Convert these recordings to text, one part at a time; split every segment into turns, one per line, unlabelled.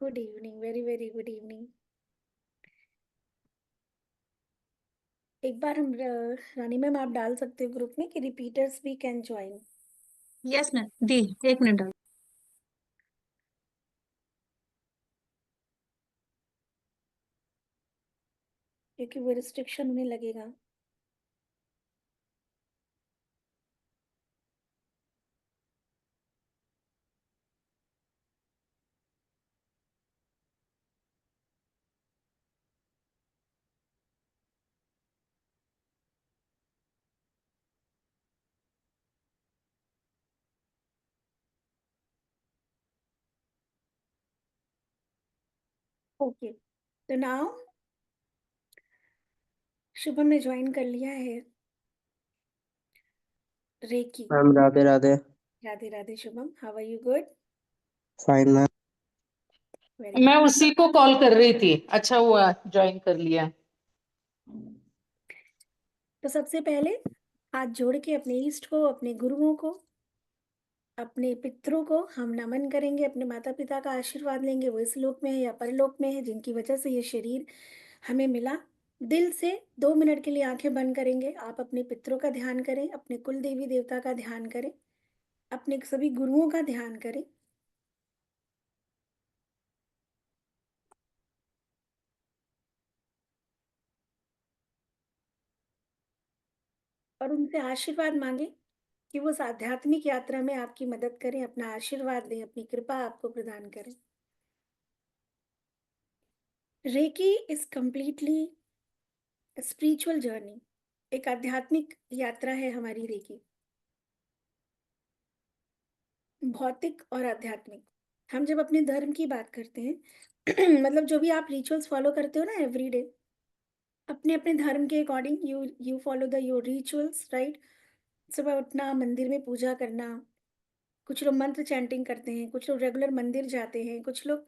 Good evening, very very good evening. एक बार हम रानी ma'am आप डाल सकते हो ग्रुप में कि रिपीटर्स भी कैन ज्वाइन।
यस मैम दी। एक मिनट।
क्योंकि वो रिस्ट्रिक्शन उन्हें लगेगा। ओके, तो नाउ शुभम ने ज्वाइन कर लिया है reiki.
Ma'am Radhe Radhe.
Radhe Radhe Shubham, how are you? Good,
fine ma'am.
Very
मैं
गुड।
उसी को कॉल कर रही थी। अच्छा हुआ ज्वाइन कर लिया।
तो सबसे पहले हाथ जोड़ के अपने ईष्ट को, अपने गुरुओं को, अपने पितरों को हम नमन करेंगे, अपने माता पिता का आशीर्वाद लेंगे। वो इस लोक में है या परलोक में है, जिनकी वजह से ये शरीर हमें मिला। दिल से 2 मिनट के लिए आंखें बंद करेंगे। आप अपने पितरों का ध्यान करें, अपने कुल देवी देवता का ध्यान करें, अपने सभी गुरुओं का ध्यान करें और उनसे आशीर्वाद मांगे कि वो उस आध्यात्मिक यात्रा में आपकी मदद करें, अपना आशीर्वाद दें, अपनी कृपा आपको प्रदान करें। Reiki is completely spiritual journey, एक आध्यात्मिक यात्रा है हमारी रेकी, भौतिक और आध्यात्मिक। हम जब अपने धर्म की बात करते हैं मतलब जो भी आप रिचुअल्स फॉलो करते हो ना एवरी डे, अपने अपने धर्म के according you you follow the your rituals, right. सुबह उठना, मंदिर में पूजा करना, कुछ लोग मंत्र चैंटिंग करते हैं, कुछ लोग रेगुलर मंदिर जाते हैं, कुछ लोग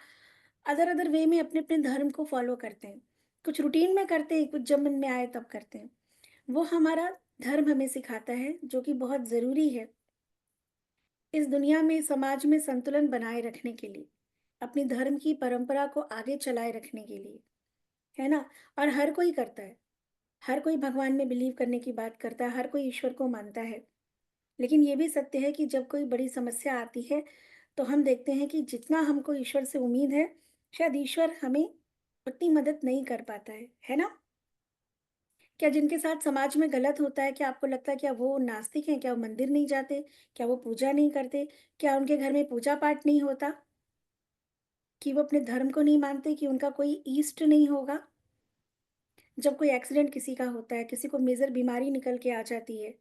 अदर अदर वे में अपने अपने धर्म को फॉलो करते हैं। कुछ रूटीन में करते हैं, कुछ जब मन में आए तब करते हैं। वो हमारा धर्म हमें सिखाता है, जो कि बहुत ज़रूरी है इस दुनिया में, समाज में संतुलन बनाए रखने के लिए, अपनी धर्म की परंपरा को आगे चलाए रखने के लिए, है ना। और हर कोई करता है, हर कोई भगवान में बिलीव करने की बात करता है, हर कोई ईश्वर को मानता है। लेकिन ये भी सत्य है कि जब कोई बड़ी समस्या आती है तो हम देखते हैं कि जितना हमको ईश्वर से उम्मीद है, शायद ईश्वर हमें उतनी मदद नहीं कर पाता है ना। क्या जिनके साथ समाज में गलत होता है, क्या आपको लगता है क्या वो नास्तिक हैं? क्या वो मंदिर नहीं जाते? क्या वो पूजा नहीं करते? क्या उनके घर में पूजा पाठ नहीं होता? कि वो अपने धर्म को नहीं मानते? कि उनका कोई ईष्ट नहीं होगा? जब कोई एक्सीडेंट किसी का होता है, किसी को मेजर बीमारी निकल के आ जाती है,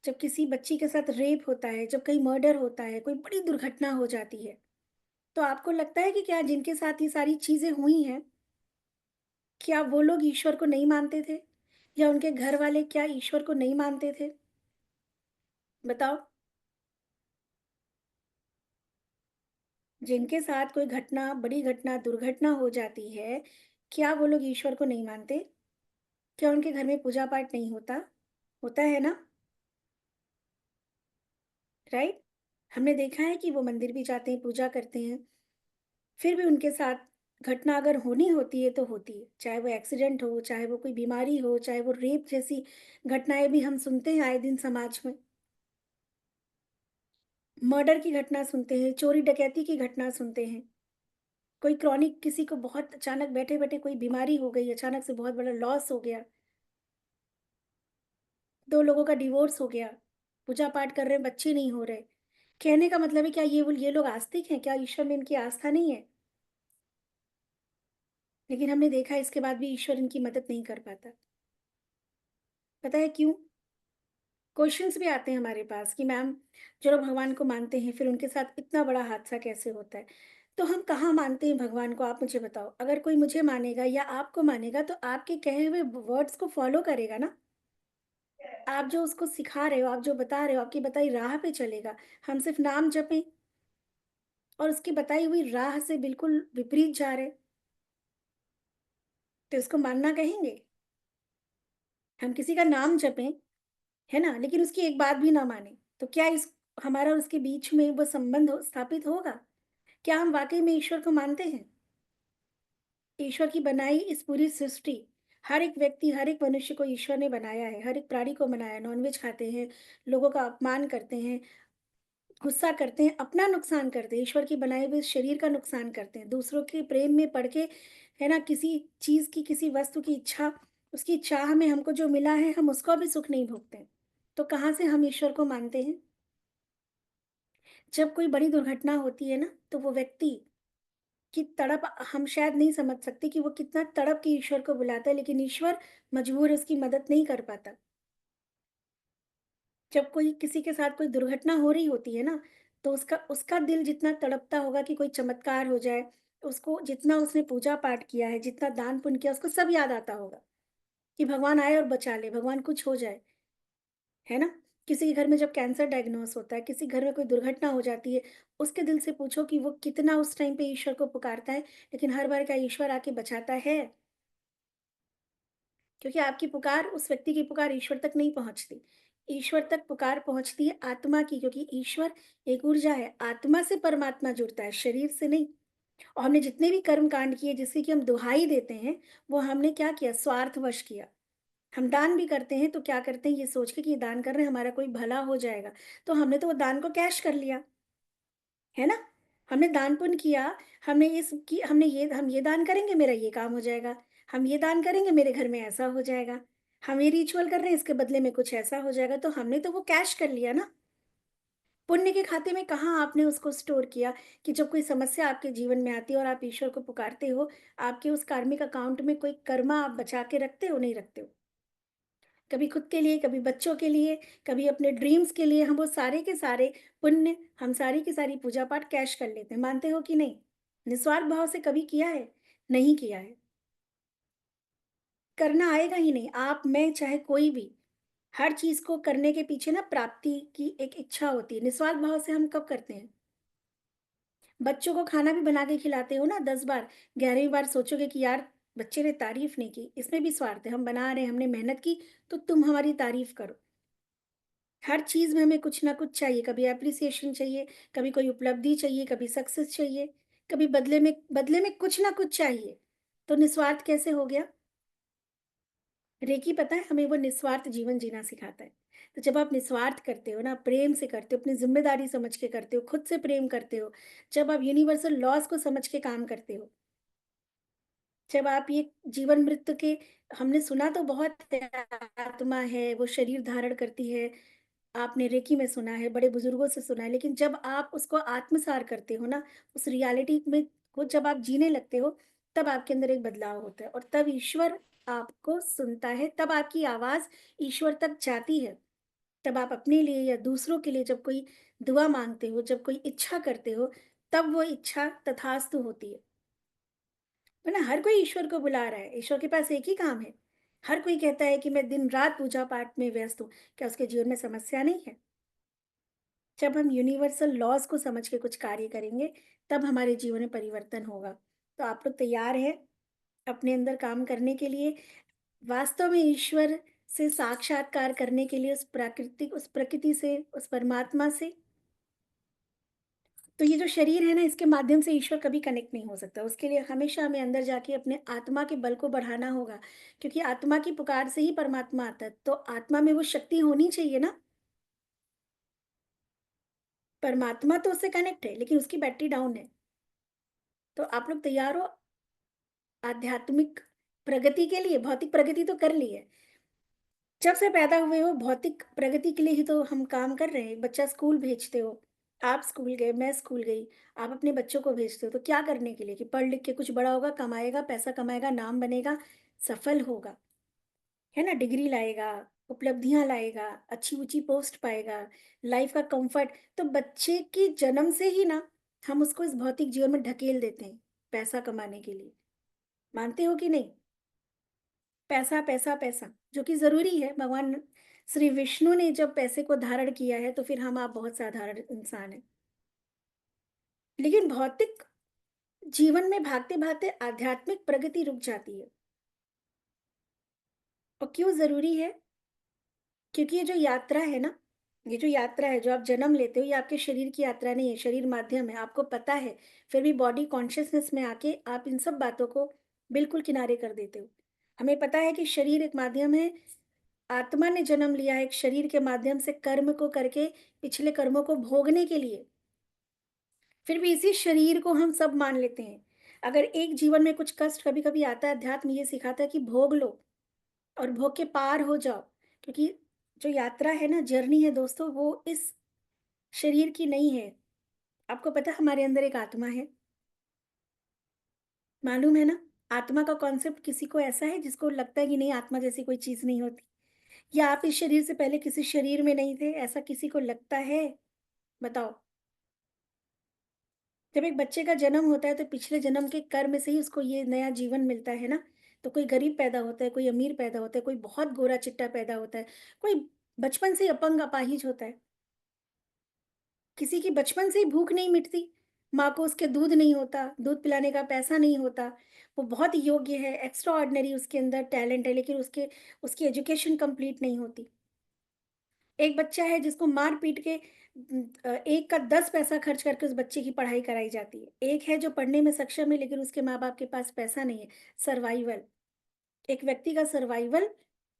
जब किसी बच्ची के साथ रेप होता है, जब कहीं मर्डर होता है, कोई बड़ी दुर्घटना हो जाती है, तो आपको लगता है कि क्या जिनके साथ ये सारी चीजें हुई हैं, क्या वो लोग ईश्वर को नहीं मानते थे? या उनके घर वाले क्या ईश्वर को नहीं मानते थे? बताओ। जिनके साथ कोई घटना, बड़ी घटना, दुर्घटना हो जाती है, क्या वो लोग ईश्वर को नहीं मानते? क्या उनके घर में पूजा पाठ नहीं होता? होता है ना, राइट। हमने देखा है कि वो मंदिर भी जाते हैं, पूजा करते हैं, फिर भी उनके साथ घटना अगर होनी होती है तो होती है। चाहे वो एक्सीडेंट हो, चाहे वो कोई बीमारी हो, चाहे वो रेप जैसी घटनाएं भी हम सुनते हैं आए दिन समाज में। मर्डर की घटना सुनते हैं, चोरी डकैती की घटना सुनते हैं। कोई क्रॉनिक, किसी को बहुत अचानक बैठे बैठे कोई बीमारी हो गई, अचानक से बहुत बड़ा लॉस हो गया, 2 लोगों का डिवोर्स हो गया, पूजा पाठ कर रहे हैं, बच्चे नहीं हो रहे। कहने का मतलब है क्या ये लोग आस्तिक हैं? क्या ईश्वर में इनकी आस्था नहीं है? लेकिन हमने देखा इसके बाद भी ईश्वर इनकी मदद नहीं कर पाता। पता है क्यों? क्वेश्चंस भी आते हैं हमारे पास कि मैम, जो लोग भगवान को मानते हैं फिर उनके साथ इतना बड़ा हादसा कैसे होता है? तो हम कहाँ मानते हैं भगवान को, आप मुझे बताओ। अगर कोई मुझे मानेगा या आपको मानेगा तो आपके कहे हुए वर्ड्स को फॉलो करेगा ना। आप जो उसको सिखा रहे हो, आप जो बता रहे हो, आपकी बताई राह पे चलेगा। हम सिर्फ नाम जपें और उसकी बताई हुई राह से बिल्कुल विपरीत जा रहे, तो इसको मानना कहेंगे? हम किसी का नाम जपें, है ना, लेकिन उसकी एक बात भी ना माने, तो क्या इस हमारा और उसके बीच में वो संबंध स्थापित होगा? क्या हम वाक़ई में ईश्वर को मानते हैं? ईश्वर की बनाई इस पूरी सृष्टि, हर एक व्यक्ति, हर एक मनुष्य को ईश्वर ने बनाया है, हर एक प्राणी को बनाया है, नॉन-वेज खाते हैं, लोगों का अपमान करते हैं, गुस्सा करते हैं, अपना नुकसान करते हैं, ईश्वर की बनाए हुए शरीर का नुकसान करते हैं, दूसरों के प्रेम में पड़ के, है ना, किसी चीज़ की, किसी वस्तु की इच्छा, उसकी चाह में हमको जो मिला है, हम उसका भी सुख नहीं भोगते हैं। तो कहाँ से हम ईश्वर को मानते हैं? जब कोई बड़ी दुर्घटना होती है ना, तो वो व्यक्ति की तड़प हम शायद नहीं समझ सकते कि वो कितना तड़प के ईश्वर को बुलाता है, लेकिन ईश्वर मजबूर है, उसकी मदद नहीं कर पाता। जब कोई किसी के साथ कोई दुर्घटना हो रही होती है ना, तो उसका उसका दिल जितना तड़पता होगा कि कोई चमत्कार हो जाए, उसको जितना उसने पूजा-पाठ किया है, जितना दान-पुण्य किया, उसको सब याद आता होगा कि भगवान आए और बचा ले, भगवान कुछ हो जाए, है ना? किसी के घर में जब कैंसर डायग्नोस होता है, किसी घर में कोई दुर्घटना हो जाती है, उसके दिल से पूछो कि वो कितना उस टाइम पे ईश्वर को पुकारता है, लेकिन हर बार क्या ईश्वर आके बचाता है? क्योंकि आपकी पुकार, उस व्यक्ति की पुकार ईश्वर तक नहीं पहुँचती। ईश्वर तक पुकार पहुँचती है आत्मा की, क्योंकि ईश्वर एक ऊर्जा है, आत्मा से परमात्मा जुड़ता है, शरीर से नहीं। और हमने जितने भी कर्म कांड किए जिसकी कि हम दुहाई देते हैं, वो हमने क्या किया? स्वार्थवश किया। हम दान भी करते हैं तो क्या करते हैं, ये सोच के कि ये दान कर रहे हैं, हमारा कोई भला हो जाएगा। तो हमने तो वो दान को कैश कर लिया, है ना? हमने दान पुण्य किया, हमने हम ये दान करेंगे, मेरा ये काम हो जाएगा। हम ये दान करेंगे, मेरे घर में ऐसा हो जाएगा। हम ये रिचुअल कर रहे हैं, इसके बदले में कुछ ऐसा हो जाएगा। तो हमने तो वो कैश कर लिया ना। पुण्य के खाते में कहाँ आपने उसको स्टोर किया कि जब कोई समस्या आपके जीवन में आती है और आप ईश्वर को पुकारते हो, आपके उस कार्मिक अकाउंट में कोई कर्मा आप बचा के रखते हो, नहीं रखते हो। कभी खुद के लिए, कभी बच्चों के लिए, कभी अपने ड्रीम्स के लिए, हम वो सारे के सारे पुण्य, हम सारी की सारी पूजा पाठ कैश कर लेते हैं। मानते हो कि नहीं? निस्वार्थ भाव से कभी किया है? नहीं किया है। करना आएगा ही नहीं। आप, मैं, चाहे कोई भी, हर चीज़ को करने के पीछे ना प्राप्ति की एक इच्छा होती है। निस्वार्थ भाव से हम कब करते हैं? बच्चों को खाना भी बना के खिलाते हो ना 10 बार, 11वीं बार सोचोगे कि यार बच्चे ने तारीफ़ नहीं की, इसमें भी स्वार्थ है। हम बना रहे हैं, हमने मेहनत की, तो तुम हमारी तारीफ़ करो। हर चीज़ में हमें कुछ ना कुछ चाहिए, कभी एप्रिसिएशन चाहिए, कभी कोई उपलब्धि चाहिए, कभी सक्सेस चाहिए, कभी बदले में कुछ ना कुछ चाहिए। तो निस्वार्थ कैसे हो गया? रेकी पता है हमें वो निस्वार्थ जीवन जीना सिखाता है। तो जब आप निस्वार्थ करते हो ना, प्रेम से करते हो, अपनी ज़िम्मेदारी समझ के करते हो, खुद से प्रेम करते हो, जब आप यूनिवर्सल लॉज़ को समझ के काम करते हो, जब आप ये जीवन मृत्यु के, हमने सुना तो बहुत है, आत्मा है, वो शरीर धारण करती है, आपने रेकी में सुना है, बड़े बुजुर्गों से सुना है, लेकिन जब आप उसको आत्मसार करते हो ना, उस रियलिटी में को जब आप जीने लगते हो, तब आपके अंदर एक बदलाव होता है और तब ईश्वर आपको सुनता है, तब आपकी आवाज़ ईश्वर तक जाती है। तब आप अपने लिए या दूसरों के लिए जब कोई दुआ माँगते हो, जब कोई इच्छा करते हो, तब वो इच्छा तथास्तु होती है। वरना हर कोई ईश्वर को बुला रहा है, ईश्वर के पास एक ही काम है। हर कोई कहता है कि मैं दिन-रात पूजा-पाठ में व्यस्त हूँ, क्या उसके जीवन में समस्या नहीं है? जब हम यूनिवर्सल लॉज़ को समझ के कुछ कार्य करेंगे, तब हमारे जीवन में परिवर्तन होगा। तो आप लोग तैयार हैं अपने अंदर काम करने के लिए? वास्तव में ईश्वर से साक्षात्कार करने के लिए उस प्रकृति से, उस परमात्मा से? तो ये जो शरीर है ना, इसके माध्यम से ईश्वर कभी कनेक्ट नहीं हो सकता। उसके लिए हमेशा हमें अंदर जाके अपने आत्मा के बल को बढ़ाना होगा, क्योंकि आत्मा की पुकार से ही परमात्मा आता है। तो आत्मा में वो शक्ति होनी चाहिए ना। परमात्मा तो उससे कनेक्ट है, लेकिन उसकी बैटरी डाउन है। तो आप लोग तैयार हो आध्यात्मिक प्रगति के लिए? भौतिक प्रगति तो कर ली है। जब से पैदा हुए हो भौतिक प्रगति के लिए ही तो हम काम कर रहे हैं। बच्चा स्कूल भेजते हो, आप स्कूल गए, मैं स्कूल गई, आप अपने बच्चों को भेजते हो तो क्या करने के लिए? कि पढ़ लिख के कुछ बड़ा होगा, कमाएगा, पैसा कमाएगा, नाम बनेगा, सफल होगा, है ना? डिग्री लाएगा, उपलब्धियाँ लाएगा, अच्छी-ऊँची पोस्ट पाएगा, लाइफ का कम्फर्ट। तो बच्चे के जन्म से ही ना हम उसको इस भौतिक जीवन में ढकेल देते हैं, पैसा कमाने के लिए। मानते हो कि नहीं? पैसा, पैसा, पैसा, जो कि ज़रूरी है। भगवान श्री विष्णु ने जब पैसे को धारण किया है, तो फिर हम आप बहुत साधारण इंसान हैं। लेकिन भौतिक जीवन में भागते-भागते आध्यात्मिक प्रगति रुक जाती है। और क्यों ज़रूरी है? क्योंकि ये जो यात्रा है ना, ये जो यात्रा है, जो आप जन्म लेते हो, ये आपके शरीर की यात्रा नहीं है, शरीर माध्यम है, आपको पता है। फिर भी बॉडी कॉन्शियसनेस में आके आप इन सब बातों को बिल्कुल किनारे कर देते हो। हमें पता है कि शरीर एक माध्यम है, आत्मा ने जन्म लिया है एक शरीर के माध्यम से कर्म को करके, पिछले कर्मों को भोगने के लिए। फिर भी इसी शरीर को हम सब मान लेते हैं। अगर एक जीवन में कुछ कष्ट कभी-कभी आता है, अध्यात्म ये सिखाता है कि भोग लो और भोग के पार हो जाओ। क्योंकि जो यात्रा है ना, जर्नी है दोस्तों, वो इस शरीर की नहीं है। आपको पता है हमारे अंदर एक आत्मा है, मालूम है ना? आत्मा का कॉन्सेप्ट किसी को ऐसा है जिसको लगता है कि नहीं, आत्मा जैसी कोई चीज़ नहीं होती? या आप इस शरीर से पहले किसी शरीर में नहीं थे, ऐसा किसी को लगता है? बताओ। जब एक बच्चे का जन्म होता है तो पिछले जन्म के कर्म से ही उसको ये नया जीवन मिलता है ना। तो कोई गरीब पैदा होता है, कोई अमीर पैदा होता है, कोई बहुत गोरा-चिट्टा पैदा होता है, कोई बचपन से ही अपंग अपाहिज होता है। किसी की बचपन से ही भूख नहीं मिटती, माँ को उसके दूध नहीं होता, दूध पिलाने का पैसा नहीं होता, वो बहुत योग्य है, एक्स्ट्रा ऑर्डिनरी उसके अंदर टैलेंट है, लेकिन उसके उसकी एजुकेशन कंप्लीट नहीं होती। एक बच्चा है जिसको मार-पीट के एक का 10 पैसा खर्च करके उस बच्चे की पढ़ाई कराई जाती है। एक है जो पढ़ने में सक्षम है लेकिन उसके माँ-बाप के पास पैसा नहीं है, सर्वाइवल। एक व्यक्ति का सर्वाइवल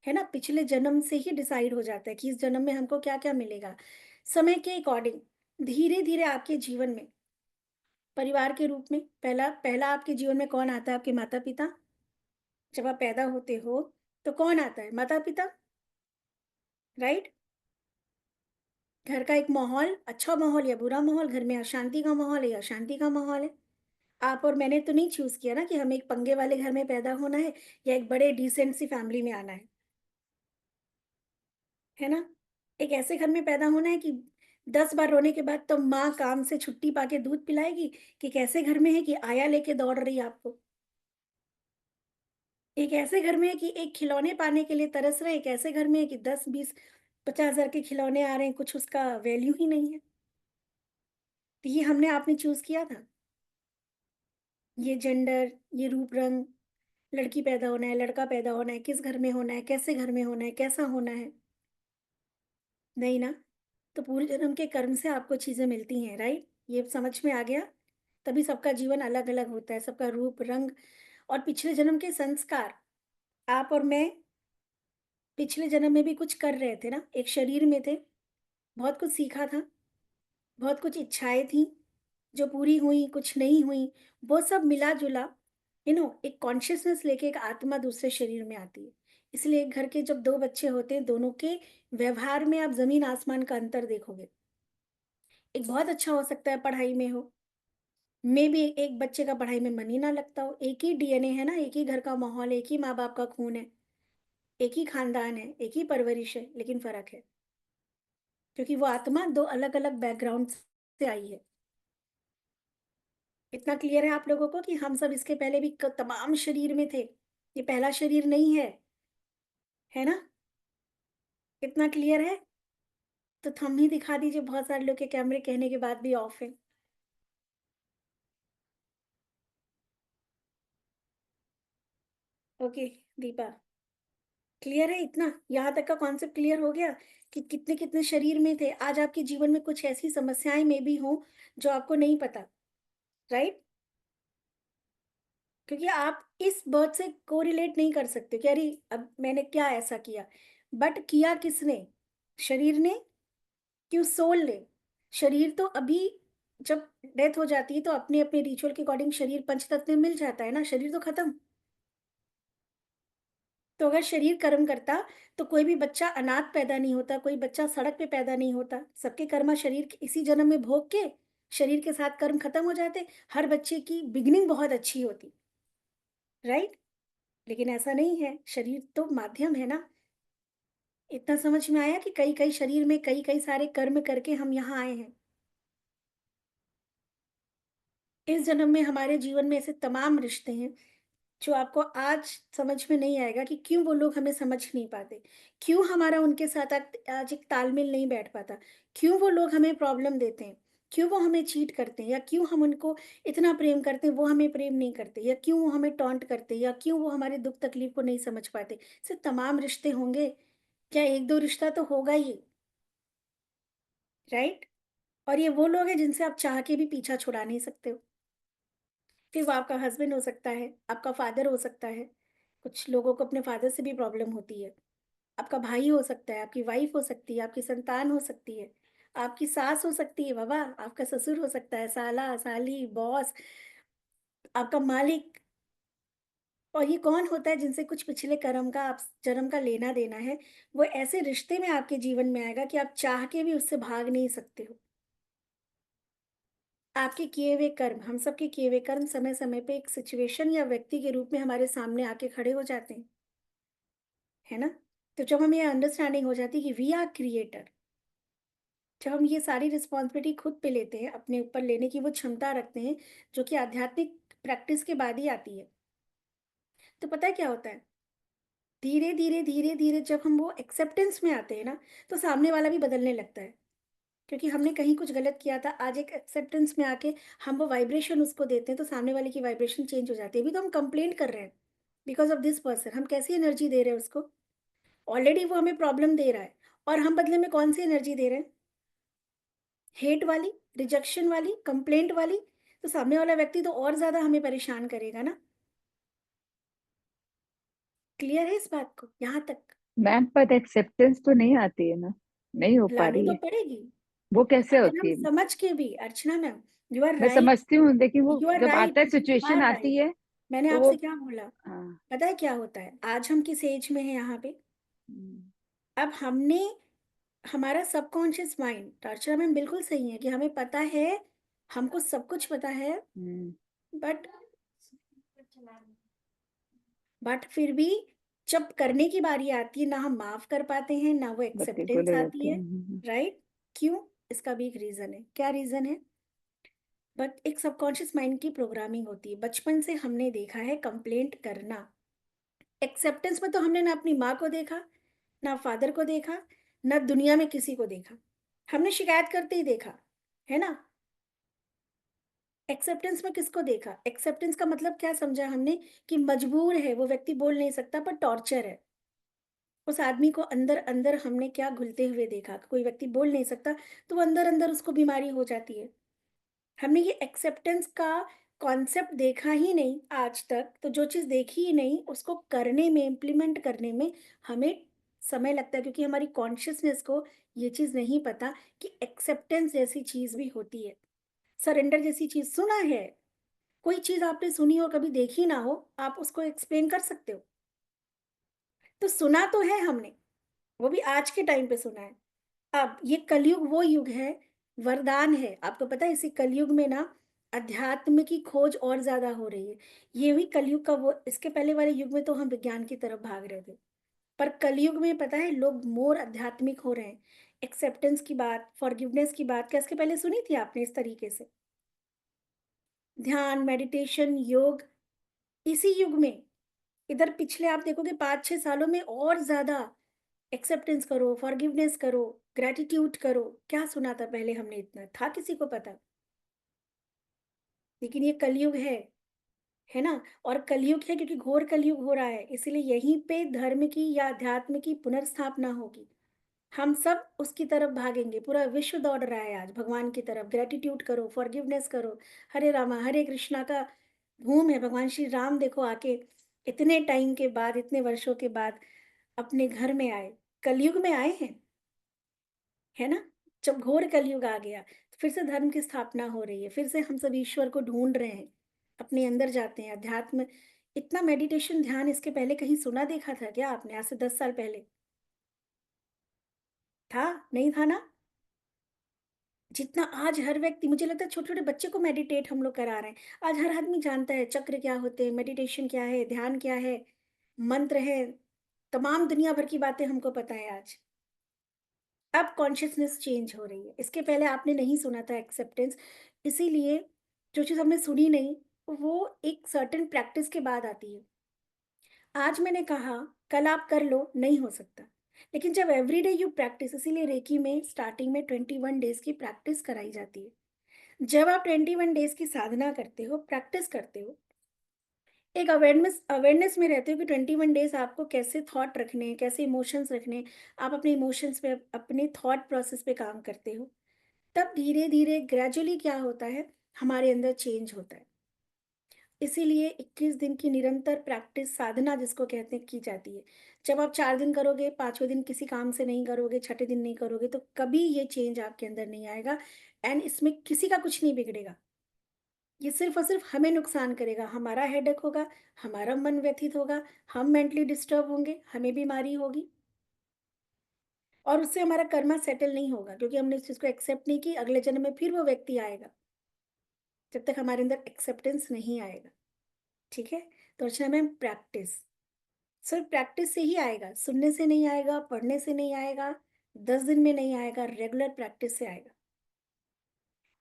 है ना, पिछले जन्म से ही डिसाइड हो जाता है कि इस जन्म में हमको क्या-क्या मिलेगा। समय के अकॉर्डिंग धीरे-धीरे आपके जीवन में परिवार के रूप में पहला पहला आपके जीवन में कौन आता है? आपके माता-पिता। जब आप पैदा होते हो तो कौन आता है? माता-पिता, राइट? घर का एक माहौल, अच्छा माहौल या बुरा माहौल, घर में अशांति का माहौल है या शांति का माहौल है। आप और मैंने तो नहीं चूज़ किया ना कि हमें एक पंगे वाले घर में पैदा होना है या एक बड़े डिसेंट सी फैमिली में आना है ना? एक ऐसे घर में पैदा होना है कि 10 बार रोने के बाद तो माँ काम से छुट्टी पाके दूध पिलाएगी, कि एक ऐसे घर में है कि आया लेके दौड़ रही है आपको। एक ऐसे घर में है कि एक खिलौने पाने के लिए तरस रहे हैं, एक ऐसे घर में है कि 10, 20, 50,000 के खिलौने आ रहे हैं, कुछ उसका वैल्यू ही नहीं है। तो ये हमने आपने चूज़ किया था। ये जेंडर, ये रूप-रंग, लड़की पैदा होना है, लड़का पैदा होना है, किस घर में होना है, कैसे घर में होना है, कैसा होना है, नहीं ना? तो पूरे जन्म के कर्म से आपको चीज़ें मिलती हैं, राइट? ये समझ में आ गया? तभी सबका जीवन अलग-अलग होता है, सबका रूप, रंग और पिछले जन्म के संस्कार। आप और मैं पिछले जन्म में भी कुछ कर रहे थे ना, एक शरीर में थे, बहुत कुछ सीखा था, बहुत कुछ इच्छाएँ थीं, जो पूरी हुई, कुछ नहीं हुई, वो सब मिला-जुला एक कॉन्शसनेस लेके एक आत्मा दूसरे शरीर में आती है। इसलिए एक घर के जब 2 बच्चे होते हैं, दोनों के व्यवहार में आप ज़मीन-आसमान का अंतर देखोगे। एक बहुत अच्छा हो सकता है पढ़ाई में हो, मेबी एक बच्चे का पढ़ाई में मन ही ना लगता हो, एक ही डीएनए है ना, एक ही घर का माहौल है, एक ही माँ-बाप का खून है, एक ही खानदान है, एक ही परवरिश है, लेकिन फ़र्क है, क्योंकि वो आत्मा 2 अलग-अलग बैकग्राउंड से आई है। इतना क्लियर है आप लोगों को कि हम सब इसके पहले भी तमाम शरीर में थे, ये पहला शरीर नहीं है ना? इतना क्लियर है? तो थंब ही दिखा दीजिए, बहुत सारे लोग के कैमरे कहने के बाद भी ऑफ है। ओके दीपा, क्लियर है इतना? यहाँ तक का कॉन्सेप्ट क्लियर हो गया कि कितने कितने शरीर में थे। आज आपके जीवन में कुछ ऐसी समस्याएं में भी हों जो आपको नहीं पता, राइट? क्योंकि आप इस बर्थ से कोरिलेट नहीं कर सकते कि अरे अब मैंने क्या ऐसा किया, बट किया किसने? शरीर ने कि उस सोल ने? शरीर तो अभी जब डेथ हो जाती है तो अपने अपने रिचुअल के अकॉर्डिंग शरीर पंचतत्व में मिल जाता है ना, शरीर तो खत्म। तो अगर शरीर कर्म करता तो कोई भी बच्चा अनाथ पैदा नहीं होता, कोई बच्चा सड़क पे पैदा नहीं होता। सबके कर्म शरीर के इसी जन्म में भोग के शरीर के साथ कर्म खत्म हो जाते। हर बच्चे की बिगिनिंग बहुत अच्छी होती, राइट? लेकिन ऐसा नहीं है, शरीर तो माध्यम है ना। इतना समझ में आया कि कई कई शरीर में कई कई सारे कर्म करके हम यहाँ आए हैं। इस जन्म में हमारे जीवन में ऐसे तमाम रिश्ते हैं जो आपको आज समझ में नहीं आएगा कि क्यों वो लोग हमें समझ नहीं पाते, क्यों हमारा उनके साथ आज एक तालमेल नहीं बैठ पाता, क्यों वो लोग हमें प्रॉब्लम देते हैं, क्यों वो हमें चीट करते हैं, या क्यों हम उनको इतना प्रेम करते हैं वो हमें प्रेम नहीं करते, या क्यों वो हमें टॉन्ट करते हैं, या क्यों वो हमारे दुख तकलीफ को नहीं समझ पाते। सिर्फ तमाम रिश्ते होंगे क्या? एक दो रिश्ता तो होगा ही। राइट? और ये वो लोग हैं जिनसे आप चाह के भी पीछा छुड़ा नहीं सकते हो। फिर वो आपका हस्बैंड हो सकता है, आपका फादर हो सकता है, कुछ लोगों को अपने फादर से भी प्रॉब्लम होती है। आपका भाई हो सकता है, आपकी वाइफ हो सकती है, आपकी संतान हो सकती है, आपकी सास हो सकती है बाबा, आपका ससुर हो सकता है, साला, साली, बॉस, आपका मालिक। और ये कौन होता है जिनसे कुछ पिछले कर्म का आप जन्म का लेना-देना है, वो ऐसे रिश्ते में आपके जीवन में आएगा कि आप चाह के भी उससे भाग नहीं सकते हो। आपके किए हुए कर्म, हम सब के किए हुए कर्म समय-समय पे एक सिचुएशन या व्यक्ति के रूप में हमारे सामने आके खड़े हो जाते हैं, है ना? तो जब हमें ये अंडरस्टैंडिंग हो जाती है कि वी आर क्रिएटर, जब हम ये सारी रिस्पॉन्सिबिलिटी खुद पे लेते हैं, अपने ऊपर लेने की वो क्षमता रखते हैं, जो कि आध्यात्मिक प्रैक्टिस के बाद ही आती है, तो पता है क्या होता है? धीरे, धीरे, धीरे, धीरे जब हम वो एक्सेप्टेंस में आते हैं ना, तो सामने वाला भी बदलने लगता है। क्योंकि हमने कहीं कुछ गलत किया था, आज एक एक्सेप्टेंस में आके हम वो वाइब्रेशन उसको देते हैं, तो सामने वाले की वाइब्रेशन चेंज हो जाती है। अभी तो हम कंप्लेंट कर रहे हैं, बिकॉज़ ऑफ दिस पर्सन, हम कैसी एनर्जी दे रहे हैं उसको? ऑलरेडी वो हमें प्रॉब्लम दे रहा है और हम बदले में कौन-सी एनर्जी दे रहे हैं? हेट वाली, रिजेक्शन वाली, कंप्लेंट वाली। तो सामने वाला व्यक्ति तो और ज़्यादा हमें परेशान करेगा ना। क्लियर है इस बात को? यहाँ तक?
मैम पर एक्सेप्टेंस तो नहीं आती है ना, नहीं हो पा
लानी
रही
तो
है।
पड़ेगी।
वो कैसे
अगर हम
होती है?
समझ के भी, अर्चना मैम, यू आर
मैं
राइट,
समझती हूँ, लेकिन वो
यू आर
जब आता
राइट,
है,
यू
सिचुएशन
आर
आती
राइट।
है
मैंने
तो वो।
आपसे क्या बोला?
हाँ।
पता है क्या होता है? आज हम किस एज में हैं यहाँ पे?
हम्म,
अब हमने हमारा सबकॉन्शियस माइंड, अर्चना मैम बिल्कुल सही है कि हमें पता है, हमको सब कुछ पता है,
हम्म,
बट फिर भी जब करने की बारी आती है, ना हम माफ कर पाते हैं, ना वो
बत्ती
एक्सेप्टेंस
बोले
आती
रहते हैं।
है। राइट? क्यों? इसका भी एक रीजन है। क्या रीजन है? बट एक सबकॉन्शियस माइंड की प्रोग्रामिंग होती है। बचपन से हमने देखा है कंप्लेंट करना। एक्सेप्टेंस में तो हमने ना अपनी माँ को देखा, ना फादर को देखा, ना दुनिया में किसी को देखा। हमने शिकायत करते ही देखा, है ना? एक्सेप्टेंस में किसको देखा? एक्सेप्टेंस का मतलब क्या समझा हमने? कि मजबूर है, वो व्यक्ति बोल नहीं सकता पर टॉर्चर है। उस आदमी को अंदर-अंदर हमने क्या घुलते हुए देखा, कोई व्यक्ति बोल नहीं सकता, तो वो अंदर-अंदर उसको बीमारी हो जाती है। हमने ये एक्सेप्टेंस का कॉन्सेप्ट देखा ही नहीं आज तक, तो जो चीज़ देखी ही नहीं, उसको करने में, इम्प्लीमेंट करने में हमें समय लगता है, क्योंकि हमारी कॉन्शियसनेस को ये चीज़ नहीं पता कि एक्सेप्टेंस जैसी चीज़ भी होती है। सरेंडर जैसी चीज़ सुना है, कोई चीज़ आपने सुनी हो, कभी देखी ना हो, आप उसको एक्सप्लेन कर सकते हो। तो सुना तो है हमने, वो भी आज के टाइम पे सुना है। अब ये कलयुग वो युग है, वरदान है। आपको पता है इसी कलयुग में ना अध्यात्म की खोज और ज़्यादा हो रही है। ये भी कलयुग का वो, इसके पहले वाले युग में तो हम विज्ञान की तरफ भाग रहे थे। पर कलयुग में पता है लोग मोर आध्यात्मिक हो रहे हैं। एक्सेप्टेंस की बात, फॉरगिवनेस की बात क्या इसके पहले सुनी थी आपने इस तरीके से? ध्यान, मेडिटेशन, योग इसी युग में, इधर पिछले आप देखोगे 5-6 सालों में और ज़्यादा एक्सेप्टेंस करो, फॉरगिवनेस करो, ग्रैटिट्यूड करो। क्या सुना था पहले हमने इतना? था किसी को पता? लेकिन ये कलयुग है ना? और कलयुग है क्योंकि घोर कलयुग हो रहा है, इसीलिए यहीं पे धर्म की या अध्यात्म की पुनर्स्थापना होगी। हम सब उसकी तरफ भागेंगे, पूरा विश्व दौड़ रहा है आज भगवान की तरफ। ग्रैटिट्यूड करो, फॉरगिवनेस करो, हरे रामा, हरे कृष्णा का धूम है। भगवान श्री राम देखो आके इतने टाइम के बाद, इतने वर्षों के बाद अपने घर में आए, कलयुग में आए हैं, है ना? जब घोर कलयुग आ गया, तो फिर से धर्म की स्थापना हो रही है, फिर से हम सब ईश्वर को ढूँढ रहे हैं, अपने अंदर जाते हैं, अध्यात्म। इतना मेडिटेशन, ध्यान इसके पहले कहीं सुना देखा था क्या आपने आज से 10 साल पहले? था? नहीं था ना? जितना आज हर व्यक्ति, मुझे लगता है छोटे-छोटे बच्चे को मेडिटेट हम लोग करा रहे हैं। आज हर आदमी जानता है चक्र क्या होते हैं, मेडिटेशन क्या है, ध्यान क्या है, मंत्र है, तमाम दुनिया भर की बातें हमको पता है आज। अब कॉन्शियसनेस चेंज हो रही है। इसके पहले आपने नहीं सुना था एक्सेप्टेंस, इसीलिए जो चीज़ हमने सुनी नहीं, वो एक सर्टेन प्रैक्टिस के बाद आती है। आज मैंने कहा, कल आप कर लो, नहीं हो सकता। लेकिन जब एवरीडे यू प्रैक्टिस, इसीलिए रेकी में स्टार्टिंग में 21 डेज़ की प्रैक्टिस कराई जाती है। जब आप 21 डेज़ की साधना करते हो, प्रैक्टिस करते हो, एक अवेयरनेस अवेयरनेस में रहते हो कि 21 डेज़ आपको कैसे थॉट रखने हैं, कैसे इमोशंस रखने हैं। आप अपने इमोशंस पे, अपने थॉट प्रोसेस पे काम करते हो। तब धीरे धीरे ग्रेजुअली क्या होता है, हमारे अंदर चेंज होता है। इसीलिए 21 दिन की निरंतर प्रैक्टिस, साधना जिसको कहते हैं, की जाती है। जब आप 4 दिन करोगे, 5वें दिन किसी काम से नहीं करोगे, छठे दिन नहीं करोगे, तो कभी ये चेंज आपके अंदर नहीं आएगा। एंड इसमें किसी का कुछ नहीं बिगड़ेगा। ये सिर्फ़ और सिर्फ़ हमें नुकसान करेगा, हमारा हेडेक होगा, हमारा मन व्यथित होगा, हम मेंटली डिस्टर्ब होंगे, हमें बीमारी होगी और उससे हमारा कर्मा सेटल नहीं होगा, क्योंकि हमने इस चीज़ को एक्सेप्ट नहीं की। अगले जन्म में फिर वो व्यक्ति आएगा, जब तक हमारे अंदर एक्सेप्टेंस नहीं आएगा, ठीक है? तो अच्छा मैम, प्रैक्टिस, सिर्फ़ प्रैक्टिस से ही आएगा, सुनने से नहीं आएगा, पढ़ने से नहीं आएगा, 10 दिन में नहीं आएगा, रेगुलर प्रैक्टिस से आएगा।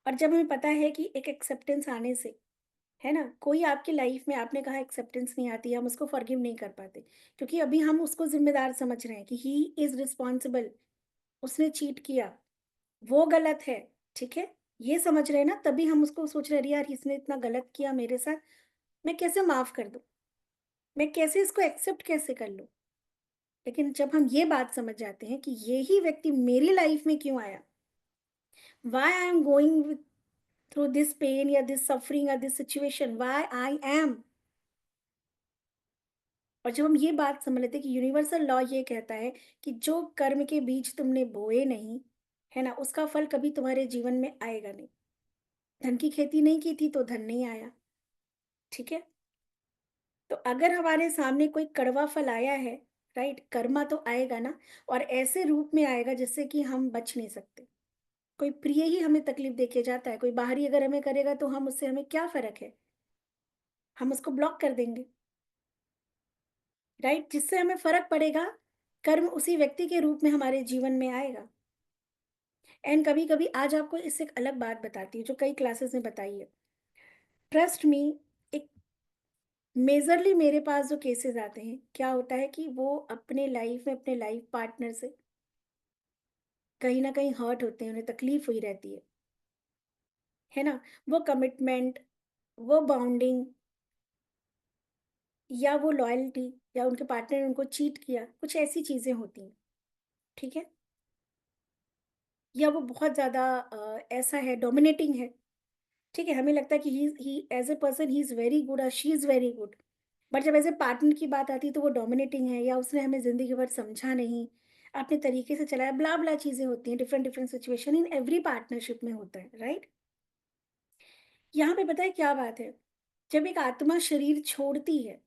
और जब हमें पता है कि एक एक्सेप्टेंस आने से, है ना? कोई आपकी लाइफ में, आपने कहा एक्सेप्टेंस नहीं आती, हम उसको फॉरगिव नहीं कर पाते, क्योंकि अभी हम उसको ज़िम्मेदार समझ रहे हैं कि ही इज़ रिस्पॉन्सिबल, उसने चीट किया, वो गलत है, ठीक है? ये समझ रहे हैं ना, तभी हम उसको सोच रहे हैं, अरे यार इसने इतना गलत किया मेरे साथ, मैं कैसे माफ़ कर दूँ? मैं कैसे इसको एक्सेप्ट कैसे कर लूँ? लेकिन जब हम ये बात समझ जाते हैं कि ये ही व्यक्ति मेरी लाइफ में क्यों आया? Why I am going with through this pain या दिस सफरिंग या this situation, why I am. और जब हम ये बात समझ लेते हैं कि यूनिवर्सल लॉ ये कहता है कि जो कर्म के बीज तुमने बोए नहीं, है ना, उसका फल कभी तुम्हारे जीवन में आएगा नहीं। धन की खेती नहीं की थी तो धन नहीं आया, ठीक है? तो अगर हमारे सामने कोई कड़वा फल आया है, राइट, कर्मा तो आएगा ना, और ऐसे रूप में आएगा जिससे कि हम बच नहीं सकते। कोई प्रिय ही हमें तकलीफ देके जाता है, कोई बाहरी अगर हमें करेगा तो हम उससे, हमें क्या फ़र्क है? हम उसको ब्लॉक कर देंगे, राइट? जिससे हमें फ़र्क पड़ेगा, कर्म उसी व्यक्ति के रूप में हमारे जीवन में आएगा। एंड कभी-कभी, आज आपको इससे एक अलग बात बताती हूँ, जो कई क्लासेस में बताई है। ट्रस्ट मी, एक मेजरली मेरे पास जो केसेस आते हैं, क्या होता है कि वो अपने लाइफ में अपने लाइफ पार्टनर से कहीं न कहीं हर्ट होते हैं, उन्हें तकलीफ हुई रहती है ना? वो कमिटमेंट, वो बॉन्डिंग या वो लॉयल्टी, या उनके पार्टनर ने उनको चीट किया, कुछ ऐसी चीज़ें होती हैं, ठीक है? या वो बहुत ज़्यादा ऐसा है, डोमिनेटिंग है, ठीक है? हमें लगता है कि he as a person he is very good और she is very good. But जब एज़ अ पार्टनर की बात आती है तो वो डोमिनेटिंग है, या उसने हमें ज़िंदगी भर समझा नहीं, अपने तरीके से चलाया, ब्ला-ब्ला चीज़ें होती हैं, different different situation in every partnership में होता है, राइट? यहाँ पे पता है क्या बात है? जब एक आत्मा शरीर छोड़ती है,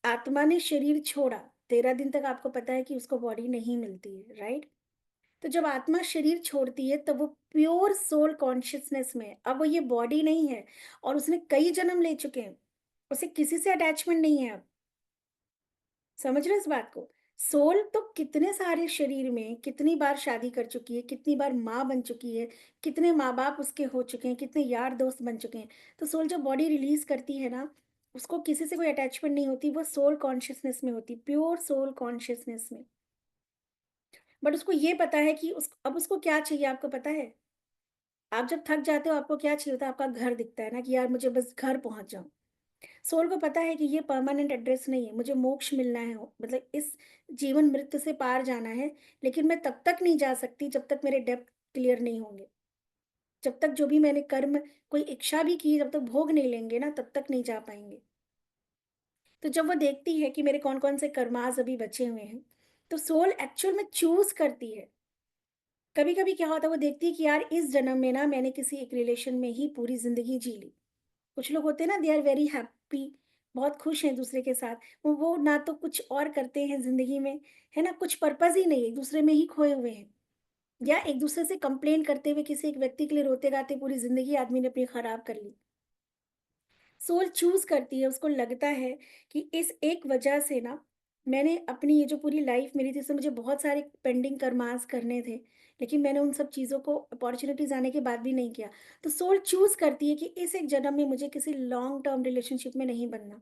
आत्मा ने शरीर छोड़ा, 13 दिन तक आपको पता है कि उसको बॉडी नहीं मिलती है, राइट? तो जब आत्मा शरीर छोड़ती है तब वो प्योर सोल कॉन्शियसनेस में है। अब वो ये बॉडी नहीं है, और उसने कई जन्म ले चुके हैं, उसे किसी से अटैचमेंट नहीं है अब। समझ रहे हो इस बात को? सोल तो कितने सारे शरीर में कितनी बार शादी कर चुकी है, कितनी बार माँ बन चुकी है, कितने माँ-बाप उसके हो चुके हैं, कितने यार दोस्त बन चुके हैं। तो सोल जब बॉडी रिलीज़ करती है ना, उसको किसी से कोई अटैचमेंट नहीं होती, वो सोल कॉन्शियसनेस में होती, प्योर सोल कॉन्शियसनेस में। बट उसको ये पता है कि अब उसको क्या चाहिए, आपको पता है? आप जब थक जाते हो, आपको क्या चाहिए होता है? आपका घर दिखता है ना, कि यार मुझे बस घर पहुँच जाऊँ। सोल को पता है कि ये परमानेंट एड्रेस नहीं है, मुझे मोक्ष मिलना है, मतलब इस जीवन मृत्यु से पार जाना है, लेकिन मैं तब तक नहीं जा सकती जब तक मेरे डेब्ट क्लियर नहीं होंगे। जब तक जो भी मैंने कर्म, कोई इच्छा भी की, जब तक भोग नहीं लेंगे ना, तब तक नहीं जा पाएँगे। तो जब वो देखती है कि मेरे कौन-कौन से कर्माज़ अभी बचे हुए हैं, तो सोल एक्चुअल में चूज़ करती है। कभी-कभी क्या होता है, वो देखती है कि यार इस जन्म में ना मैंने किसी एक रिलेशन में ही पूरी ज़िंदगी जी ली। कुछ लोग होते हैं ना, दे आर वेरी हैप्पी, बहुत खुश हैं दूसरे के साथ। वो ना तो कुछ और करते हैं ज़िंदगी में, है ना? कुछ पर्पज़ ही नहीं है, एक-दूसरे में ही खोए हुए हैं। या एक-दूसरे से कंप्लेन करते हुए किसी एक व्यक्ति के लिए रोते-गाते पूरी ज़िंदगी आदमी ने अपनी खराब कर ली। सोल चूज़ करती है, उसको लगता है कि इस एक वजह से ना मैंने अपनी ये जो पूरी लाइफ़ मेरी थी, इसमें मुझे बहुत सारे पेंडिंग कर्मास करने थे, लेकिन मैंने उन सब चीज़ों को अपॉर्च्युनिटीज़ आने के बाद भी नहीं किया। तो सोल चूज़ करती है कि इस एक जन्म में मुझे किसी लॉन्ग टर्म रिलेशनशिप में नहीं बनना।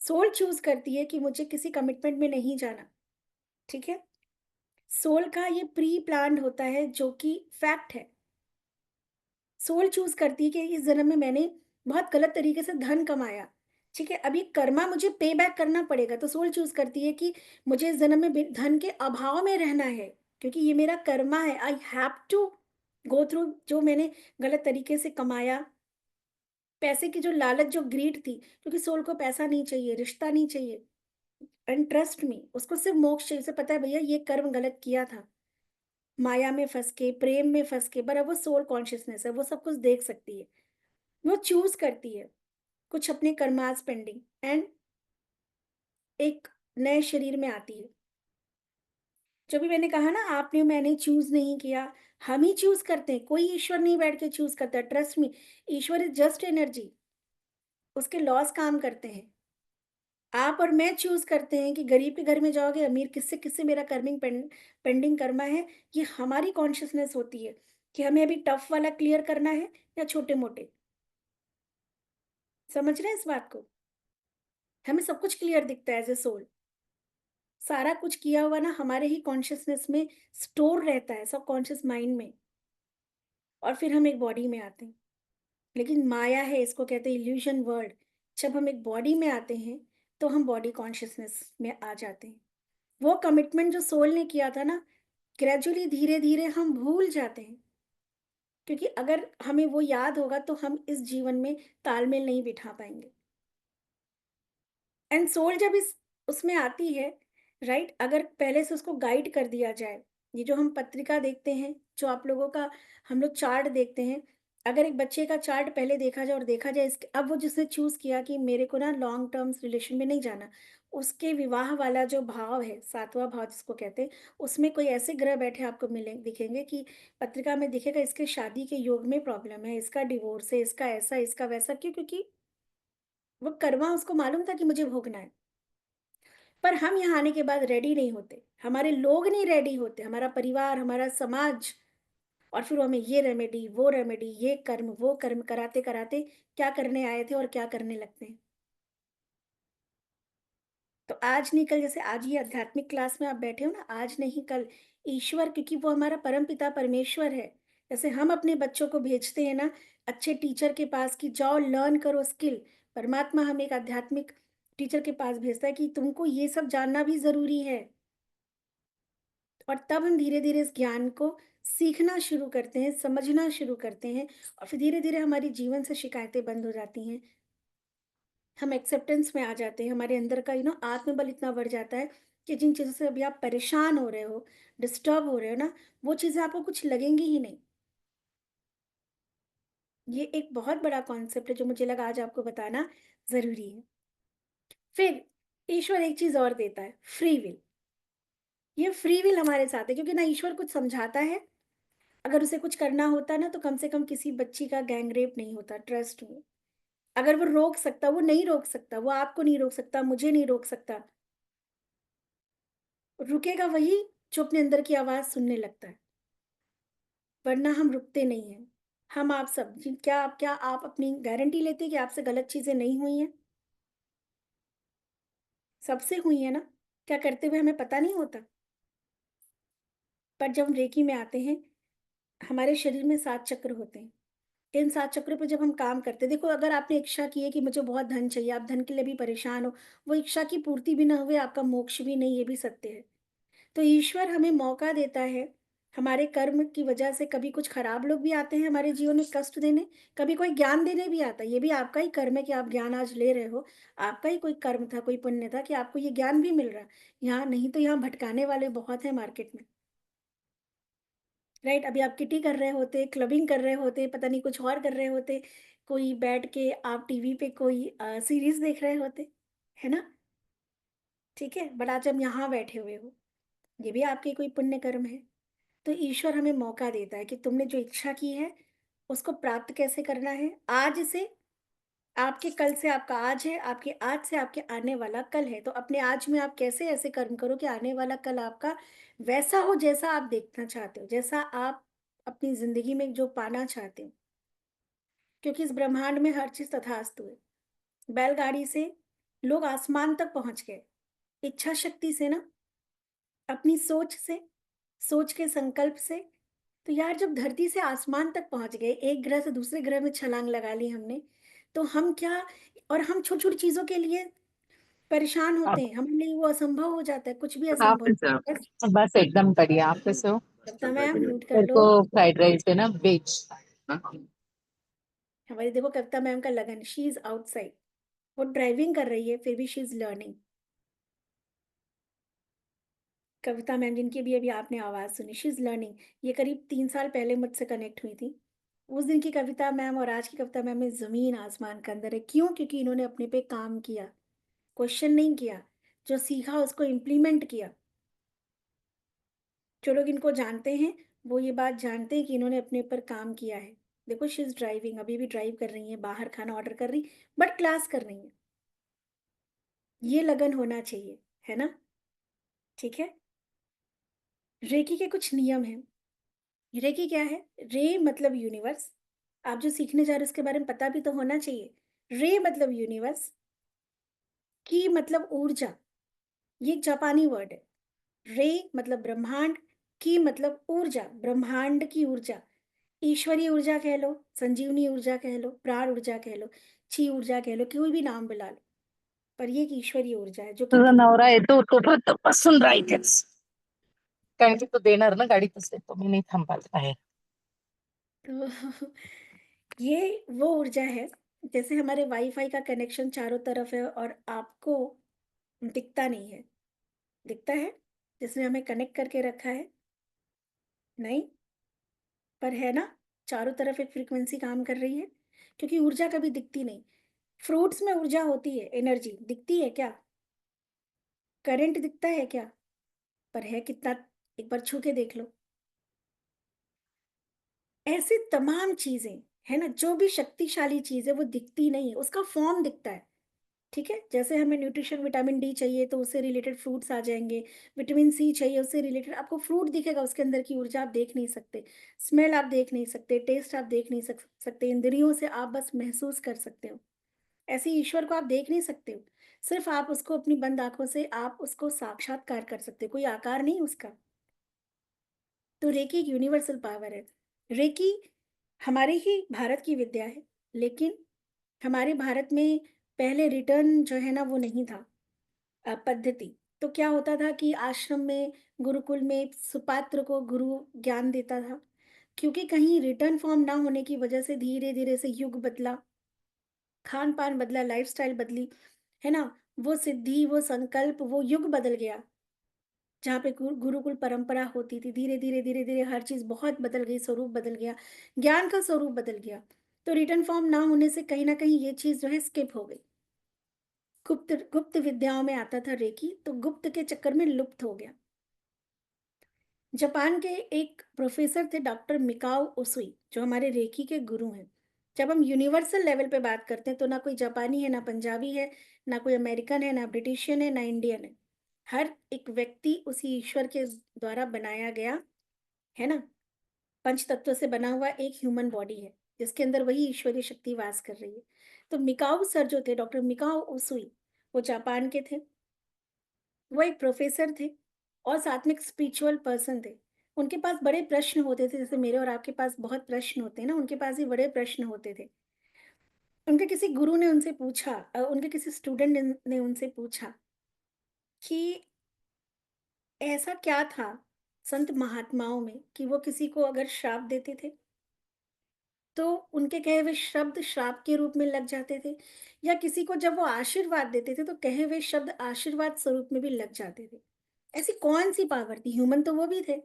सोल चूज़ करती है कि मुझे किसी कमिटमेंट में नहीं जाना, ठीक है? सोल का ये प्री प्लान्ड होता है, जो कि फैक्ट है। सोल चूज़ करती है कि इस जन्म में मैंने बहुत गलत तरीके से धन कमाया, ठीक है? अब ये कर्मा मुझे पे बैक करना पड़ेगा, तो सोल चूज़ करती है कि मुझे इस जन्म में धन के अभाव में रहना है, क्योंकि ये मेरा कर्मा है, I have to. Go through जो मैंने गलत तरीके से कमाया, पैसे की जो लालच, जो ग्रीड थी, क्योंकि सोल को पैसा नहीं चाहिए, रिश्ता नहीं चाहिए, एंड ट्रस्ट मी, उसको सिर्फ मोक्ष चाहिए। उसे पता है भैया ये कर्म गलत किया था, माया में फंस के, प्रेम में फंस के, पर अब वो सोल कॉन्शियसनेस है, वो सब कुछ देख सकती है, वो चूज करती है कुछ अपने कर्मास पेंडिंग, एंड एक नए शरीर में आती है। जो भी मैंने कहा ना, आपने मैंने चूज नहीं किया, हम ही चूज करते हैं, कोई ईश्वर नहीं बैठ के चूज करता, trust me. Ishwar is just energy, उसके लॉस काम करते हैं। आप और मैं चूज करते हैं कि गरीब के घर में जाओगे, अमीर किससे किससे मेरा पेंडिंग कर्मा है। ये हमारी कॉन्शियसनेस होती है कि हमें अभी टफ वाला क्लियर करना है या छोटे मोटे। समझ रहे हैं इस बात को? हमें सब कुछ क्लियर दिखता है एज ए सोल, सारा कुछ किया हुआ ना हमारे ही कॉन्शियसनेस में स्टोर रहता है, सब कॉन्शियस माइंड में, और फिर हम एक बॉडी में आते हैं। लेकिन माया है, इसको कहते हैं इल्यूजन वर्ल्ड। जब हम एक बॉडी में आते हैं तो हम बॉडी कॉन्शियसनेस में आ जाते हैं। वो कमिटमेंट जो सोल ने किया था ना, ग्रेजुअली धीरे धीरे हम भूल जाते हैं, क्योंकि अगर हमें वो याद होगा तो हम इस जीवन में तालमेल नहीं बिठा पाएंगे। एंड सोल जब इस उसमें आती है, राइट, अगर पहले से उसको गाइड कर दिया जाए, ये जो हम पत्रिका देखते हैं, जो आप लोगों का हम लोग चार्ट देखते हैं, अगर एक बच्चे का चार्ट पहले देखा जाए और देखा जाए इसके, अब वो जिसने चूज किया कि मेरे को ना लॉन्ग टर्म्स रिलेशन में नहीं जाना, उसके विवाह वाला जो भाव है, सातवां भाव जिसको कहते हैं, उसमें कोई ऐसे ग्रह बैठे आपको मिले दिखेंगे कि पत्रिका में दिखेगा इसके शादी के योग में प्रॉब्लम है, इसका डिवोर्स है, इसका ऐसा, इसका वैसा। क्यों? क्योंकि वो कर्मा उसको मालूम था कि मुझे भोगना है। पर हम यहाँ आने के बाद रेडी नहीं होते, हमारे लोग नहीं रेडी होते, हमारा परिवार, हमारा समाज, और फिर हमें ये रेमेडी, ये कर्म, वो कर्म कराते कराते क्या करने आए थे और क्या करने लगते हैं। तो आज नहीं कल, जैसे आज ये आध्यात्मिक क्लास में आप बैठे हो ना, आज नहीं कल ईश्वर, क्योंकि वो हमारा परम पिता परमेश्वर है। जैसे हम अपने बच्चों को भेजते हैं ना अच्छे टीचर के पास कि जाओ लर्न करो स्किल, परमात्मा हमें एक आध्यात्मिक टीचर के पास भेजता है कि तुमको ये सब जानना भी जरूरी है। और तब हम धीरे धीरे इस ज्ञान को सीखना शुरू करते हैं, समझना शुरू करते हैं, और फिर धीरे धीरे हमारी जीवन से शिकायतें बंद हो जाती हैं, हम एक्सेप्टेंस में आ जाते हैं, हमारे अंदर का आत्मबल इतना बढ़ जाता है कि जिन चीज़ों से अभी आप परेशान हो रहे हो, डिस्टर्ब हो रहे हो ना, वो चीज़ें आपको कुछ लगेंगी ही नहीं। ये एक बहुत बड़ा कॉन्सेप्ट है जो मुझे लगा आज आपको बताना ज़रूरी है। फिर ईश्वर एक चीज़ और देता है, फ्री विल। ये फ्री विल हमारे साथ है, क्योंकि ना ईश्वर कुछ समझाता है, अगर उसे कुछ करना होता ना तो कम से कम किसी बच्ची का गैंग रेप नहीं होता, ट्रस्ट में। अगर वो रोक सकता, वो नहीं रोक सकता, वो आपको नहीं रोक सकता, मुझे नहीं रोक सकता। रुकेगा वही जो अपने अंदर की आवाज सुनने लगता है, वरना हम रुकते नहीं हैं। हम आप सब क्या आप अपनी गारंटी लेते हैं कि आपसे गलत चीजें नहीं हुई हैं? सबसे हुई है ना? क्या करते हुए हमें पता नहीं होता? पर जब हम रेकी में आते हैं, हमारे शरीर में 7 चक्र होते हैं। इन 7 चक्रों पे जब हम काम करते हैं, देखो अगर आपने इच्छा की है कि मुझे बहुत धन चाहिए, आप धन के लिए भी परेशान हो, वो इच्छा की पूर्ति भी ना हुए, आपका मोक्ष भी नहीं, ये भी सत्य है। तो ईश्वर हमें मौका देता है, हमारे कर्म की वजह से कभी कुछ खराब लोग भी आते हैं हमारे जीवन में कष्ट देने, कभी कोई ज्ञान देने भी आता है। ये भी आपका ही कर्म है कि आप ज्ञान आज ले रहे हो, आपका ही कोई कर्म था, कोई पुण्य था कि आपको ये ज्ञान भी मिल रहा है। यहाँ नहीं तो यहाँ भटकाने वाले बहुत हैं मार्केट में, राइट? अभी आप किटी कर रहे होते, क्लबिंग कर रहे होते, पता नहीं कुछ और कर रहे होते, कोई बैठ के आप टीवी पे कोई सीरीज देख रहे होते, है ना? ठीक है, बट आज हम यहाँ बैठे हुए हो, ये भी आपके कोई पुण्य कर्म है। तो ईश्वर हमें मौका देता है कि तुमने जो इच्छा की है उसको प्राप्त कैसे करना है। आज से आपके कल से आपका आज है, आपके आज से आपके आने वाला कल है। तो अपने आज में आप कैसे ऐसे कर्म करो कि आने वाला कल आपका वैसा हो जैसा आप देखना चाहते हो, जैसा आप अपनी जिंदगी में जो पाना चाहते हो। क्योंकि इस ब्रह्मांड में हर चीज तथास्तु है। बैलगाड़ी से लोग आसमान तक पहुंच गए, इच्छा शक्ति से ना, अपनी सोच से, सोच के संकल्प से। तो यार जब धरती से आसमान तक पहुंच गए, एक ग्रह से दूसरे ग्रह में छलांग लगा ली हमने, तो हम क्या, और हम छोटी छोटी चीजों के लिए परेशान होते
आप
हैं, हमारे लिए वो असंभव हो जाता है, कुछ भी
आप
असंभव।
कैसे हो? बस एकदम बढ़िया। आप कैसे हो?
कविता मैम म्यूट कर
मेरे
लो।
को फ्राइड राइस है ना वेज।
हमारी देखो कविता मैम का लगन, शी इज आउटसाइड, वो ड्राइविंग कर रही है फिर भी she is learning. Kavita ma'am जिनकी भी अभी आपने आवाज सुनी, शी इज लर्निंग। ये करीब 3 साल पहले मुझसे कनेक्ट हुई थी। उस दिन की कविता मैम और आज की कविता मैम में जमीन आसमान का अंदर है। क्यों? क्योंकि इन्होंने अपने पे काम किया, क्वेश्चन नहीं किया, जो सीखा उसको इम्प्लीमेंट किया। जो लोग इनको जानते हैं वो ये बात जानते हैं कि इन्होंने अपने ऊपर काम किया है। देखो शी इज ड्राइविंग, अभी भी ड्राइव कर रही है, बाहर खाना ऑर्डर कर रही, बट क्लास कर रही है। ये लगन होना चाहिए, है ना? ठीक है। रेकी के कुछ नियम हैं। रेकी क्या है? रे मतलब यूनिवर्स। आप जो सीखने जा रहे हो उसके बारे में पता भी तो होना चाहिए। रे मतलब यूनिवर्स, की मतलब ऊर्जा, ये एक जापानी वर्ड है। रे मतलब ब्रह्मांड, की मतलब ऊर्जा, ब्रह्मांड की ऊर्जा। ईश्वरीय ऊर्जा कह लो, संजीवनी ऊर्जा कह लो, प्राण ऊर्जा कह लो, ची ऊर्जा कह लो, कोई भी नाम बुला लो, पर ये एक ईश्वरीय ऊर्जा है जो कि
तुझा नवरा येतो तो पासून राहायचेच. कारण की तो देणार ना गाडी तसे, तो मी नाही थांबत आहे.
तो ये वो ऊर्जा है, जैसे हमारे वाईफाई का कनेक्शन चारों तरफ है और आपको दिखता नहीं है। दिखता है जिसने हमें कनेक्ट करके रखा है? नहीं, पर है ना, चारों तरफ एक फ्रीक्वेंसी काम कर रही है, क्योंकि ऊर्जा कभी दिखती नहीं। फ्रूट्स में ऊर्जा होती है, एनर्जी दिखती है क्या? करंट दिखता है क्या? पर है कितना? एक बार छू के देख लो। ऐसी तमाम चीजें है ना, जो भी शक्तिशाली चीज है वो दिखती नहीं है, उसका फॉर्म दिखता है। ठीक है, जैसे हमें न्यूट्रिशन विटामिन डी चाहिए तो उससे रिलेटेड फ्रूट्स आ जाएंगे, विटामिन सी चाहिए उससे रिलेटेड आपको फ्रूट दिखेगा, उसके अंदर की ऊर्जा आप देख नहीं सकते, स्मेल आप देख नहीं सकते, टेस्ट आप देख नहीं सकते, इंद्रियों से आप बस महसूस कर सकते हो। ऐसे ईश्वर को आप देख नहीं सकते हो, सिर्फ आप उसको अपनी बंद आंखों से आप उसको साक्षात्कार कर सकते हो, कोई आकार नहीं उसका। तो रेकी एक यूनिवर्सल पावर है। रेकी हमारे ही भारत की विद्या है, लेकिन हमारे भारत में पहले रिटर्न जो है ना वो नहीं था, पद्धति। तो क्या होता था कि आश्रम में, गुरुकुल में सुपात्र को गुरु ज्ञान देता था, क्योंकि कहीं रिटर्न फॉर्म ना होने की वजह से धीरे धीरे से युग बदला, खान पान बदला, लाइफस्टाइल बदली, है ना, वो सिद्धि, वो संकल्प, वो युग बदल गया। जहाँ पे गुरुकुल परंपरा होती थी, धीरे धीरे धीरे धीरे हर चीज बहुत बदल गई, स्वरूप बदल गया, ज्ञान का स्वरूप बदल गया। तो रिटर्न फॉर्म ना होने से कहीं ना कहीं ये चीज जो है स्किप हो गई। गुप्त गुप्त विद्याओं में आता था रेकी, तो गुप्त के चक्कर में लुप्त हो गया। जापान के एक प्रोफेसर थे डॉक्टर मिकाओ उसुई, जो हमारे रेकी के गुरु हैं। जब हम यूनिवर्सल लेवल पे बात करते हैं तो ना कोई जापानी है, ना पंजाबी है, ना कोई अमेरिकन है, ना ब्रिटिशियन है, ना इंडियन है। हर एक व्यक्ति उसी ईश्वर के द्वारा बनाया गया, है ना, पंच तत्व से बना हुआ एक ह्यूमन बॉडी है, जिसके अंदर वही ईश्वरीय शक्ति वास कर रही है। तो मिकाओ सर जो थे, डॉक्टर मिकाओ उसुई, वो जापान के थे। वो एक प्रोफेसर थे और साथ में एक स्पिरिचुअल पर्सन थे। उनके पास बड़े प्रश्न होते थे, जैसे मेरे और आपके पास बहुत प्रश्न होते हैं ना, उनके पास भी बड़े प्रश्न होते थे। उनके किसी गुरु ने उनसे पूछा, उनके किसी स्टूडेंट ने उनसे पूछा कि ऐसा क्या था संत महात्माओं में कि वो किसी को अगर श्राप देते थे तो उनके कहे हुए शब्द श्राप के रूप में लग जाते थे, या किसी को जब वो आशीर्वाद देते थे तो कहे हुए शब्द आशीर्वाद स्वरूप में भी लग जाते थे। ऐसी कौन सी पावर थी? ह्यूमन तो वो भी थे,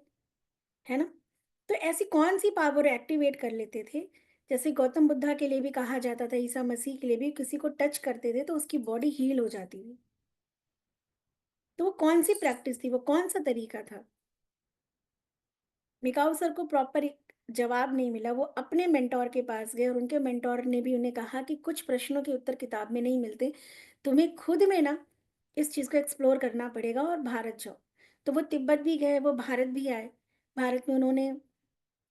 है ना? तो ऐसी कौन सी पावर एक्टिवेट कर लेते थे? जैसे गौतम बुद्धा के लिए भी कहा जाता था, ईसा मसीह के लिए भी, किसी को टच करते थे तो उसकी बॉडी हील हो जाती थी। तो वो कौन सी प्रैक्टिस थी, वो कौन सा तरीका था? मिकाऊ सर को प्रॉपर एक जवाब नहीं मिला। वो अपने मेंटोर के पास गए और उनके मेंटोर ने भी उन्हें कहा कि कुछ प्रश्नों के उत्तर किताब में नहीं मिलते, तुम्हें खुद में ना इस चीज़ को एक्सप्लोर करना पड़ेगा और भारत जाओ। तो वो तिब्बत भी गए, वो भारत भी आए। भारत में उन्होंने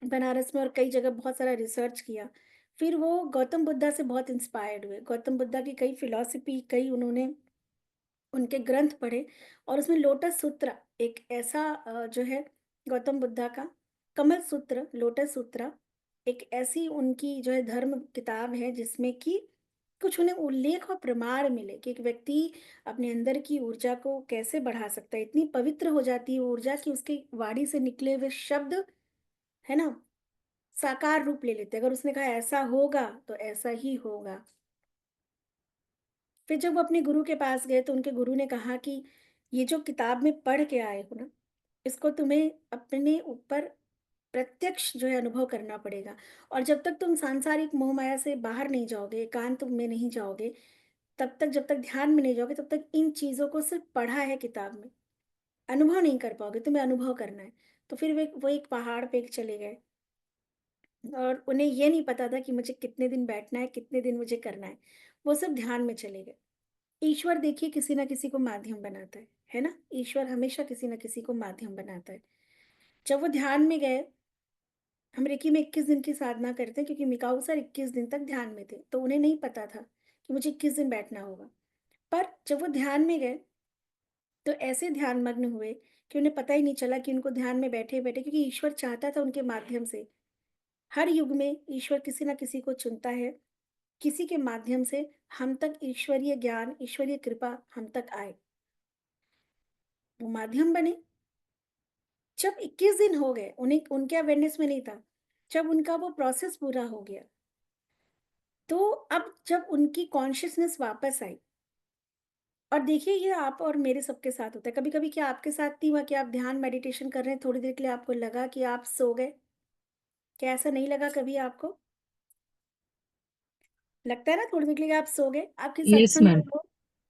बनारस में और कई जगह बहुत सारा रिसर्च किया। फिर वो गौतम बुद्धा से बहुत इंस्पायर्ड हुए, गौतम बुद्धा की कई फिलॉसफी, कई उन्होंने उनके ग्रंथ पढ़े, और उसमें लोटस सूत्र एक ऐसा जो है गौतम बुद्धा का कमल सूत्र, लोटस सूत्र एक ऐसी उनकी जो है धर्म किताब है जिसमें कि कुछ उन्हें उल्लेख और प्रमाण मिले कि एक व्यक्ति अपने अंदर की ऊर्जा को कैसे बढ़ा सकता है। इतनी पवित्र हो जाती है वो ऊर्जा कि उसकी वाणी से निकले हुए शब्द, है ना, साकार रूप ले लेते हैं। अगर उसने कहा ऐसा होगा तो ऐसा ही होगा। फिर जब वो अपने गुरु के पास गए तो उनके गुरु ने कहा कि ये जो किताब में पढ़ के आए हो ना, इसको तुम्हें अपने ऊपर प्रत्यक्ष जो है अनुभव करना पड़ेगा। और जब तक तुम सांसारिक मोह माया से बाहर नहीं जाओगे, एकांत में नहीं जाओगे, तब तक, जब तक ध्यान में नहीं जाओगे, तब तक इन चीजों को सिर्फ पढ़ा है किताब में, अनुभव नहीं कर पाओगे। तुम्हें अनुभव करना है। तो फिर वो एक पहाड़ पे चले गए और उन्हें ये नहीं पता था कि मुझे कितने दिन बैठना है, कितने दिन मुझे करना है। वो सब ध्यान में चले गए। ईश्वर देखिए किसी ना किसी को माध्यम बनाता है ना। ईश्वर हमेशा किसी ना किसी को माध्यम बनाता है। जब वो ध्यान में गए, हम रेकी में 21 दिन की साधना करते हैं क्योंकि मिकाऊ सर 21 दिन तक ध्यान में थे, तो उन्हें नहीं पता था कि मुझे 21 दिन बैठना होगा। पर जब वो ध्यान में गए तो ऐसे ध्यान मग्न हुए कि उन्हें पता ही नहीं चला कि उनको ध्यान में बैठे बैठे, क्योंकि ईश्वर चाहता था उनके माध्यम से, हर युग में ईश्वर किसी ना किसी को चुनता है, किसी के माध्यम से हम तक ईश्वरीय ज्ञान, ईश्वरीय कृपा हम तक आए। वो माध्यम बने। जब 21 दिन हो गए, उन्हें उनके अवेयरनेस में नहीं था। जब उनका वो प्रोसेस पूरा हो गया, तो अब जब उनकी कॉन्शियसनेस वापस आई, और देखिए ये आप और मेरे सबके साथ होता है। कभी कभी क्या आपके साथ नहीं हुआ कि आप ध्यान मेडिटेशन कर रहे हैं, थोड़ी देर के लिए आपको लगा कि आप सो गए? क्या ऐसा नहीं लगा कभी आपको? लगता है ना थोड़ी देर के लिए आप सो गए, आपके
यस
सत्संग में
मैम।
हो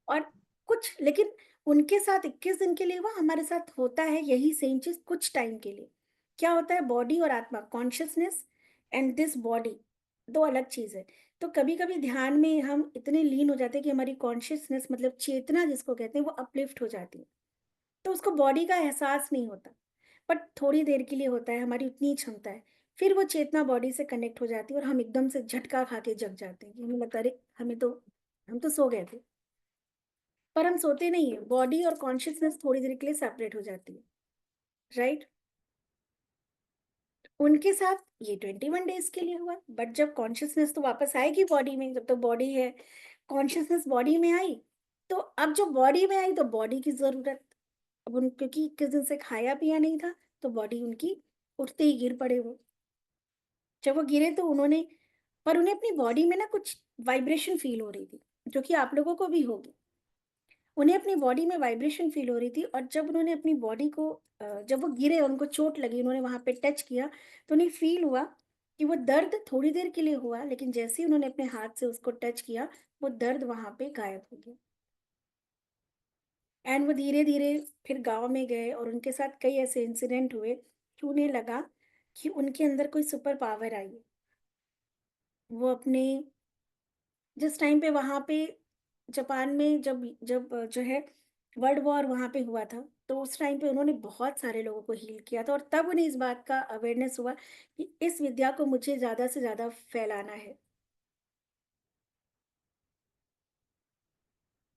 और कुछ, लेकिन उनके साथ 21 दिन के लिए हुआ, हमारे साथ होता है यही सेम चीज कुछ टाइम के लिए। क्या होता है, बॉडी और आत्मा, कॉन्शियसनेस एंड दिस बॉडी, दो अलग चीज है। तो कभी कभी ध्यान में हम इतने लीन हो जाते हैं कि हमारी कॉन्शियसनेस, मतलब चेतना जिसको कहते हैं, वो अपलिफ्ट हो जाती है। तो उसको बॉडी का एहसास नहीं होता, बट थोड़ी देर के लिए होता है, हमारी उतनी ही क्षमता है। फिर वो चेतना बॉडी से कनेक्ट हो जाती है और हम एकदम से झटका खा के जग जाते हैं कि हमें लगता है अरे हम तो सो गए थे। पर हम सोते नहीं है, बॉडी और कॉन्शियसनेस थोड़ी देर के लिए सेपरेट हो जाती है, राइट। उनके साथ ये 21 डेज के लिए हुआ, बट जब कॉन्शियसनेस तो वापस आएगी बॉडी में, जब तक बॉडी है, कॉन्शियसनेस बॉडी में आई, तो अब जो बॉडी में आई तो बॉडी की जरूरत, अब उन क्योंकि 21 दिन से खाया पिया नहीं था, तो बॉडी उनकी उठते ही गिर पड़े वो। जब वो गिरे तो उन्होंने, पर उन्हें अपनी बॉडी में ना कुछ वाइब्रेशन फील हो रही थी, जो कि आप लोगों को भी होगी। उन्हें अपनी बॉडी में वाइब्रेशन फील हो रही थी, और जब उन्होंने अपनी बॉडी को जब वो गिरे, उनको चोट लगी, उन्होंने वहां पे टच किया, तो उन्हें फील हुआ कि वो दर्द थोड़ी देर के लिए हुआ, लेकिन जैसे ही उन्होंने अपने हाथ से उसको टच किया, वो दर्द वहां पे गायब हो गया। एंड वो धीरे धीरे फिर गांव में गए, और उनके साथ कई ऐसे इंसिडेंट हुए कि उन्हें लगा कि उनके अंदर कोई सुपर पावर आई है। वो अपने, जिस टाइम पे वहां पे जापान में जब जब जो है वर्ल्ड वॉर वहां पे हुआ था, तो उस टाइम पे उन्होंने बहुत सारे लोगों को हील किया था, और तब उन्हें इस बात का अवेयरनेस हुआ कि इस विद्या को मुझे ज्यादा से ज्यादा फैलाना है।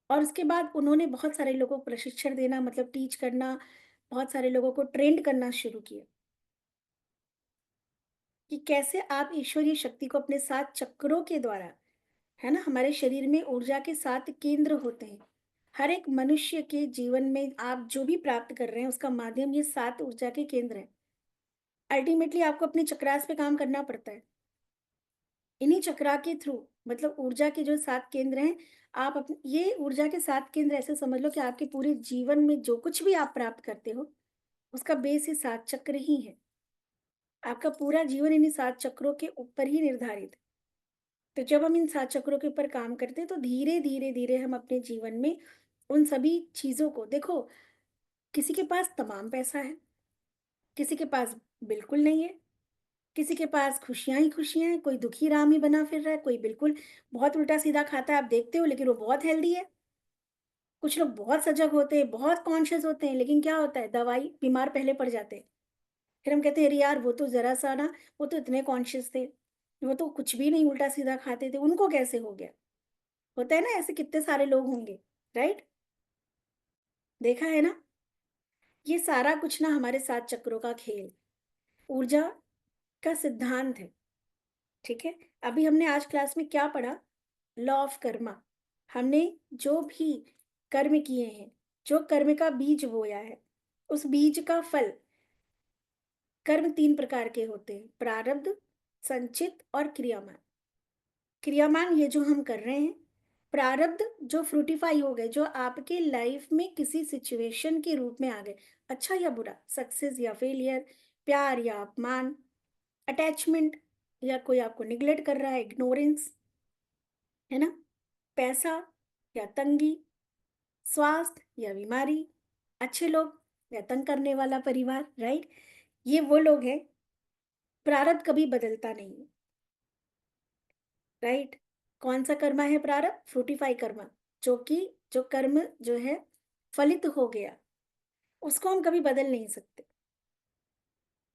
और उसके बाद उन्होंने बहुत सारे लोगों को प्रशिक्षण देना, मतलब टीच करना, बहुत सारे लोगों को ट्रेंड करना शुरू किया कि कैसे आप ईश्वरीय शक्ति को अपने 7 चक्रों के द्वारा, है ना, हमारे शरीर में ऊर्जा के 7 केंद्र होते हैं। हर एक मनुष्य के जीवन में आप जो भी प्राप्त कर रहे हैं उसका माध्यम ये 7 ऊर्जा के केंद्र हैं। अल्टीमेटली आपको अपने चक्रास पे काम करना पड़ता है, इन्हीं चक्रा के थ्रू, मतलब ऊर्जा के जो 7 केंद्र हैं, आप अपने ये ऊर्जा के 7 केंद्र ऐसे समझ लो कि आपके पूरे जीवन में जो कुछ भी आप प्राप्त करते हो, उसका बेस ये 7 चक्र ही है। आपका पूरा जीवन इन्हीं 7 चक्रों के ऊपर ही निर्धारित है। तो जब हम इन 7 चक्रों के ऊपर काम करते हैं, तो धीरे धीरे धीरे हम अपने जीवन में उन सभी चीजों को, देखो, किसी के पास तमाम पैसा है, किसी के पास बिल्कुल नहीं है, किसी के पास खुशियां ही खुशियां हैं, कोई दुखी राम ही बना फिर रहा है, कोई बिल्कुल बहुत उल्टा सीधा खाता है, आप देखते हो, लेकिन वो बहुत हेल्दी है। कुछ लोग बहुत सजग होते हैं, बहुत कॉन्शियस होते हैं, लेकिन क्या होता है, दवाई, बीमार पहले पड़ जाते हैं। फिर हम कहते हैं अरे यार वो तो जरा सा ना, वो तो इतने कॉन्शियस थे, वो तो कुछ भी नहीं उल्टा सीधा खाते थे, उनको कैसे हो गया? होता है ना, ऐसे कितने सारे लोग होंगे, राइट। देखा है ना, ये सारा कुछ ना हमारे 7 चक्रों का खेल, ऊर्जा का सिद्धांत है। ठीक है, अभी हमने आज क्लास में क्या पढ़ा, लॉ ऑफ कर्मा, हमने जो भी कर्म किए हैं, जो कर्म का बीज बोया है, उस बीज का फल, कर्म 3 प्रकार के होते हैं, प्रारब्ध, संचित और क्रियामान। क्रियामान ये जो हम कर रहे हैं, प्रारब्ध जो फ्रूटिफाई हो गए, जो आपके लाइफ में किसी सिचुएशन के रूप में आ गए, अच्छा या बुरा, सक्सेस या फेलियर, प्यार या अपमान, अटैचमेंट, या कोई आपको निग्लेक्ट कर रहा है, इग्नोरेंस, है ना, पैसा या तंगी, स्वास्थ्य या बीमारी, अच्छे लोग या तंग करने वाला परिवार, राइट। ये वो लोग हैं, प्रारब्ध कभी बदलता नहीं है, राइट। कौन सा कर्मा है प्रारब्ध? फ्रूटिफाई कर्मा, जो कि जो कर्म जो है फलित हो गया, उसको हम कभी बदल नहीं सकते।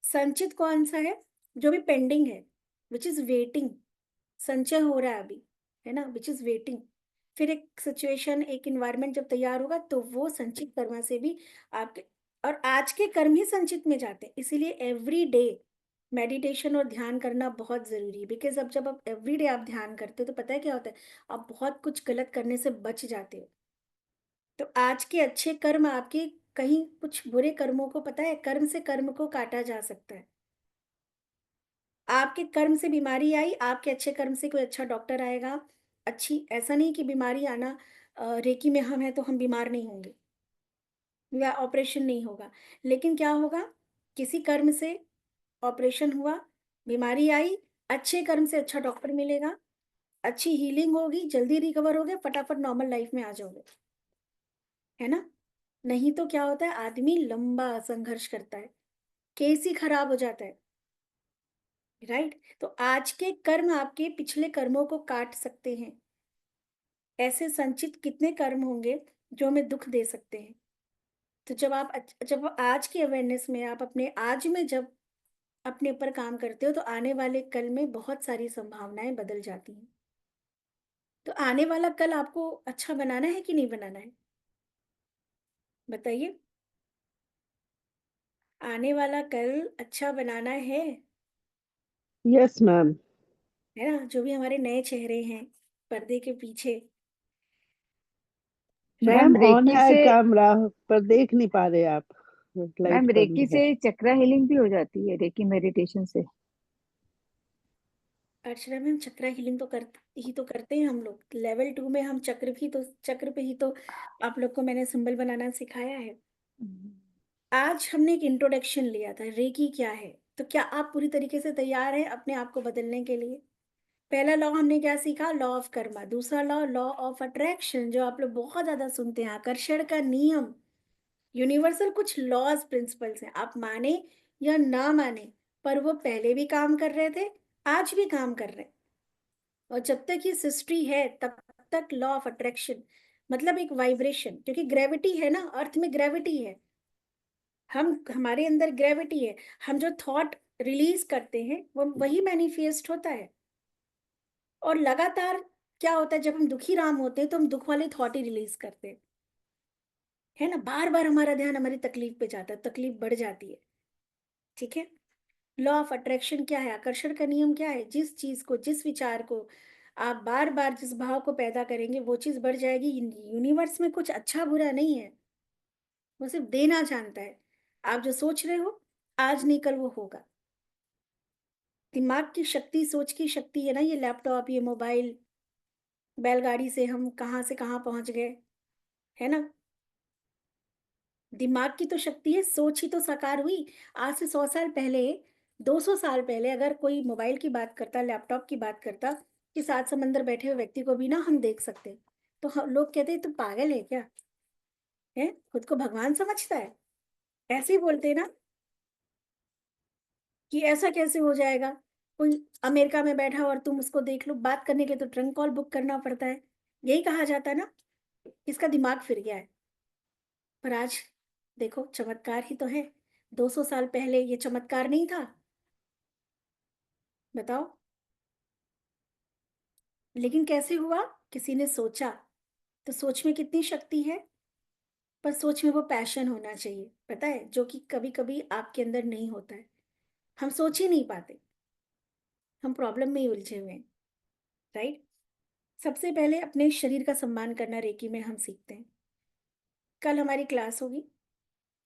संचित कौन सा है? जो भी पेंडिंग है, विच इज वेटिंग, संचय हो रहा है अभी, है ना, विच इज वेटिंग। फिर एक सिचुएशन, एक इन्वायरमेंट जब तैयार होगा तो वो संचित कर्मा से भी आपके, और आज के कर्म ही संचित में जाते हैं। इसीलिए एवरी डे मेडिटेशन और ध्यान करना बहुत जरूरी है, बिकॉज अब जब आप एवरी डे आप ध्यान करते हो तो पता है क्या होता है, आप बहुत कुछ गलत करने से बच जाते हो। तो आज के अच्छे कर्म आपके, कहीं कुछ बुरे कर्मों को, पता है, कर्म से कर्म को काटा जा सकता है। आपके कर्म से बीमारी आई, आपके अच्छे कर्म से कोई अच्छा डॉक्टर आएगा, अच्छी, ऐसा नहीं कि बीमारी आना, रेकी में हम हैं तो हम बीमार नहीं होंगे या ऑपरेशन नहीं होगा, लेकिन क्या होगा, किसी कर्म से ऑपरेशन हुआ, बीमारी आई, अच्छे कर्म से अच्छा डॉक्टर मिलेगा, अच्छी हीलिंग होगी, जल्दी रिकवर होगे, फटाफट नॉर्मल लाइफ में आ जाओगे, है ना। नहीं तो क्या होता है, आदमी लंबा संघर्ष करता है, केस ही खराब हो जाता है, राइट। तो आज के कर्म आपके पिछले कर्मों को काट सकते हैं। ऐसे संचित कितने कर्म होंगे जो हमें दुख दे सकते हैं। तो जब आज की अवेयरनेस में आप अपने आज में जब अपने ऊपर काम करते हो तो आने वाले कल में बहुत सारी संभावनाएं बदल जाती हैं। तो आने वाला कल आपको अच्छा बनाना है कि नहीं बनाना है, बताइए। आने वाला कल अच्छा बनाना
यस मैम।
है ना। जो भी हमारे नए चेहरे हैं पर्दे के पीछे, right.
Ma'am
ma'am
on
reiki
है
से
कैमरा, पर देख नहीं पा रहे आप, लाइट
मैम रेकी
बंद है।
से चक्रा हीलिंग भी हो जाती है, रेकी मेडिटेशन से।
अर्चना मैम, चक्र हीलिंग तो करते हैं हम लोग। लेवल 2 में हम चक्र पे ही तो आप लोग को मैंने सिंबल बनाना सिखाया है। आज हमने एक इंट्रोडक्शन लिया था, रेकी क्या है। तो क्या आप पूरी तरीके से तैयार हैं अपने आप को बदलने के लिए? पहला लॉ हमने क्या सीखा, लॉ ऑफ कर्मा। दूसरा लॉ, लॉ ऑफ अट्रैक्शन, जो आप लोग बहुत ज्यादा सुनते हैं, आकर्षण का नियम। यूनिवर्सल कुछ लॉज प्रिंसिपल्स हैं, आप माने या ना माने, पर वो पहले भी काम कर रहे थे, आज भी काम कर रहे हैं। और जब तक ये सृष्टि है तब तक लॉ ऑफ अट्रैक्शन, मतलब एक वाइब्रेशन, क्योंकि ग्रेविटी है ना, अर्थ में ग्रेविटी है, हमारे अंदर ग्रेविटी है। हम जो थॉट रिलीज करते हैं वो वही मैनिफेस्ट होता है। और लगातार क्या होता है, जब हम दुखी राम होते हैं तो हम दुख वाले थॉट ही रिलीज करते हैं, है ना। बार बार हमारा ध्यान हमारी तकलीफ पे जाता है, तकलीफ बढ़ जाती है, ठीक है। लॉ ऑफ अट्रैक्शन क्या है, आकर्षण का नियम क्या है, जिस चीज को, जिस विचार को आप बार बार, जिस भाव को पैदा करेंगे वो चीज बढ़ जाएगी। यूनिवर्स में कुछ अच्छा बुरा नहीं है, वो सिर्फ देना जानता है। आप जो सोच रहे हो आज नहीं कल वो होगा। दिमाग की शक्ति, सोच की शक्ति है ना, ये लैपटॉप, ये मोबाइल, बैलगाड़ी से हम कहाँ से कहाँ पहुंच गए, है ना। दिमाग की तो शक्ति है, सोच ही तो साकार हुई। आज से 100 साल पहले, 200 साल पहले अगर कोई मोबाइल की बात करता, लैपटॉप की बात करता, कि 7 समंदर बैठे हुए व्यक्ति को भी ना हम देख सकते, तो लोग कहते तू पागल है क्या, है, खुद को भगवान समझता है, ऐसे ही बोलते हैं ना, कि ऐसा कैसे हो जाएगा, कोई अमेरिका में बैठा और तुम उसको देख लो, बात करने के लिए तो ट्रंक कॉल बुक करना पड़ता है, यही कहा जाता है ना, इसका दिमाग फिर गया है। पर आज देखो, चमत्कार ही तो है। 200 साल पहले ये चमत्कार नहीं था, बताओ। लेकिन कैसे हुआ, किसी ने सोचा। तो सोच में कितनी शक्ति है, पर सोच में वो पैशन होना चाहिए, पता है, जो कि कभी कभी आपके अंदर नहीं होता है। हम सोच ही नहीं पाते, हम प्रॉब्लम में ही उलझे हुए हैं, राइट। सबसे पहले अपने शरीर का सम्मान करना रेकी में हम सीखते हैं। कल हमारी क्लास होगी,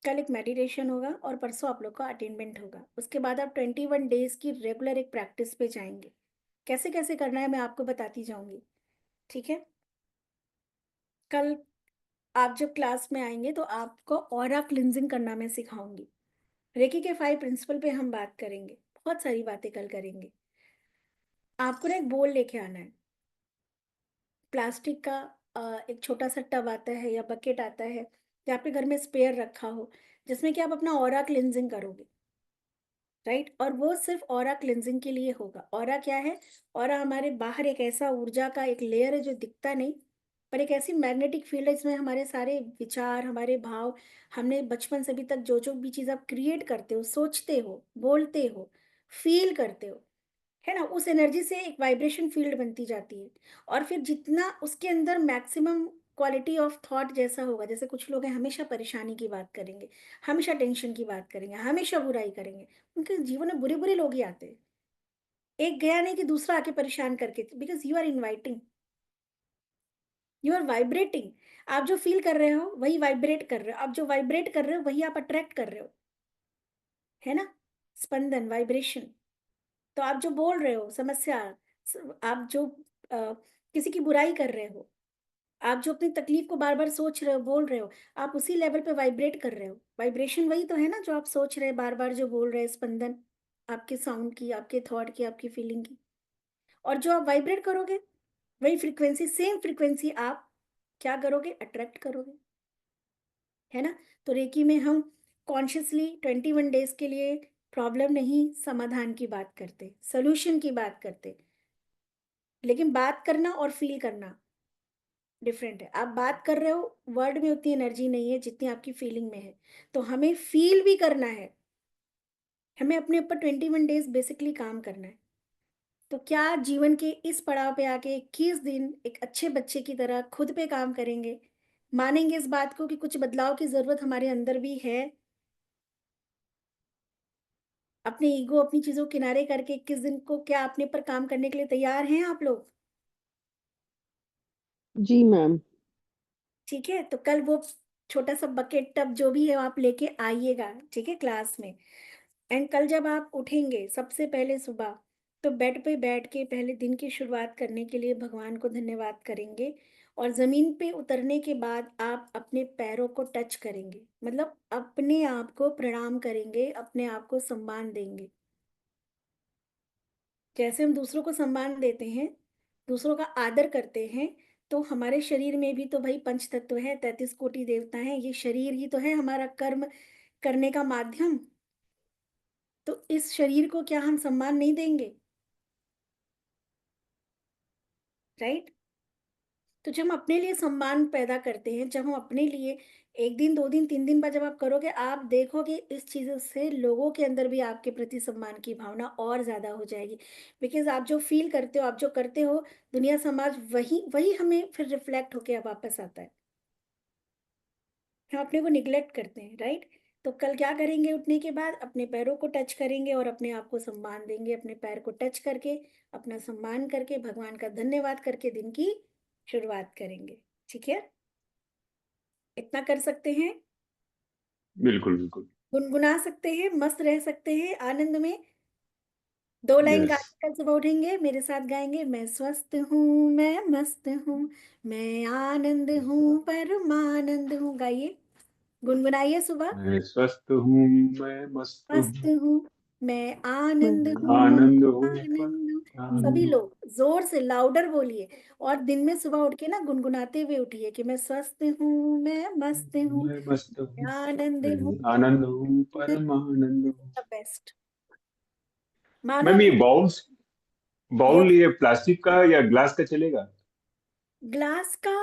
कल एक मेडिटेशन होगा और परसों आप लोग का अटेनमेंट होगा। उसके बाद आप 21 डेज की रेगुलर एक प्रैक्टिस पे जाएंगे। कैसे कैसे करना है मैं आपको बताती जाऊंगी, ठीक है। कल आप जब क्लास में आएंगे तो आपको ऑरा क्लिनजिंग करना मैं सिखाऊंगी। रेकी के 5 प्रिंसिपल पे हम बात करेंगे, बहुत सारी बातें कल करेंगे। आपको ना एक बोल लेके आना है, प्लास्टिक का एक छोटा सा टब आता है या बकेट आता है या आपके घर में स्पेयर रखा हो, जिसमें कि आप अपना ऑरा क्लिनजिंग करोगे, राइट। और वो सिर्फ ऑरा क्लिनजिंग के लिए होगा। ऑरा क्या है? ऑरा हमारे बाहर एक ऐसा ऊर्जा का एक लेयर है जो दिखता नहीं, पर एक ऐसी मैग्नेटिक फील्ड है जिसमें हमारे सारे विचार, हमारे भाव, हमने बचपन से अभी तक जो जो भी चीज़ आप क्रिएट करते हो, सोचते हो, बोलते हो, फील करते हो, है ना, उस एनर्जी से एक वाइब्रेशन फील्ड बनती जाती है। और फिर जितना उसके अंदर मैक्सिमम क्वालिटी ऑफ थॉट जैसा होगा, जैसे कुछ लोग हैं हमेशा परेशानी की बात करेंगे, हमेशा टेंशन की बात करेंगे, हमेशा बुराई करेंगे, उनके जीवन में बुरे बुरे लोग ही आते हैं। एक गया नहीं कि दूसरा आके परेशान करके, because you are inviting, you are vibrating. आप जो फील कर रहे हो वही वाइब्रेट कर रहे हो, आप जो वाइब्रेट कर रहे हो वही आप अट्रैक्ट कर रहे हो, है ना। स्पंदन, वाइब्रेशन। तो आप जो बोल रहे हो समस्या, आप जो अ, किसी की बुराई कर रहे हो, आप जो अपनी तकलीफ को बार बार सोच रहे हो, बोल रहे हो, आप उसी लेवल पे वाइब्रेट कर रहे हो। वाइब्रेशन वही तो है ना जो आप सोच रहे हैं, बार बार जो बोल रहे हैं, स्पंदन आपके साउंड की, आपके थॉट की, आपकी फीलिंग की। और जो आप वाइब्रेट करोगे वही फ्रीक्वेंसी, सेम फ्रीक्वेंसी आप क्या करोगे? अट्रैक्ट करोगे, है ना। तो रेकी में हम कॉन्शियसली 21 डेज के लिए प्रॉब्लम नहीं, समाधान की बात करते, सोल्यूशन की बात करते। लेकिन बात करना और फील करना डिफरेंट है। आप बात कर रहे हो, वर्ड में उतनी एनर्जी नहीं है जितनी आपकी फीलिंग में है। तो हमें फील भी करना है, हमें अपने ऊपर 21 डेज बेसिकली काम करना है। तो क्या जीवन के इस पड़ाव पे आके 21 दिन एक अच्छे बच्चे की तरह खुद पे काम करेंगे, मानेंगे इस बात को कि कुछ बदलाव की जरूरत हमारे अंदर भी है, अपने ईगो, अपनी चीजों को किनारे करके 21 दिन को क्या अपने पर काम करने के लिए तैयार हैं आप लोग?
जी मैम।
ठीक है, तो कल वो छोटा सा बकेट टब जो भी है आप लेके आइएगा, ठीक है, क्लास में। एंड कल जब आप उठेंगे सबसे पहले सुबह, तो बेड पे बैठ के पहले दिन की शुरुआत करने के लिए भगवान को धन्यवाद करेंगे। और जमीन पे उतरने के बाद आप अपने पैरों को टच करेंगे, मतलब अपने आप को प्रणाम करेंगे, अपने आप को सम्मान देंगे। जैसे हम दूसरों को सम्मान देते हैं, दूसरों का आदर करते हैं, तो हमारे शरीर में भी तो भाई पंच तत्व है, 33 कोटि देवता है, ये शरीर ही तो है हमारा कर्म करने का माध्यम। तो इस शरीर को क्या हम सम्मान नहीं देंगे? राइट। तो जब हम अपने लिए सम्मान पैदा करते हैं, जब हम अपने लिए एक दिन, 2 दिन, 3 दिन बाद जब आप करोगे, आप देखोगे इस चीज से लोगों के अंदर भी आपके प्रति सम्मान की भावना और ज्यादा हो जाएगी। बिकॉज आप जो फील करते हो, आप जो करते हो, दुनिया समाज वही वही हमें फिर रिफ्लेक्ट होके वापस आता है। हम अपने को निग्लेक्ट करते हैं, राइट। तो कल क्या करेंगे? उठने के बाद अपने पैरों को टच करेंगे और अपने आप को सम्मान देंगे, अपने पैर को टच करके, अपना सम्मान करके, भगवान का धन्यवाद करके दिन की शुरुआत करेंगे, ठीक है। इतना कर सकते हैं,
बिल्कुल बिल्कुल।
गुनगुना सकते हैं, मस्त रह सकते हैं आनंद में। 2 लाइन गा
यस।
के कल सुबह उठेंगे, मेरे साथ गाएंगे, मैं स्वस्थ हूँ, मैं मस्त हूँ, मैं आनंद हूँ, परमानंद हूँ। गाइए, गुनगुनाइए सुबह।
मैं स्वस्थ हूँ, मैं मस्त
मस्त
हूँ,
हूँ, मैं आनंद
मैं
हूँ,
आनंद हूँ पर
आनंद हूँ। सभी
आनंद।
लोग जोर से लाउडर बोलिए। और दिन में सुबह उठ के ना गुनगुनाते हुए उठिए कि मैं स्वस्थ हूँ, मैं मस्त हूँ,
मैं मस्त
मैं
हूँ,
आनंद हूँ,
मैं आनंद हूँ,
द
परमानंद हूँ।
बेस्ट। मानो
मैम ये
अपने
बाउल ये प्लास्टिक का या ग्लास का चलेगा?
ग्लास का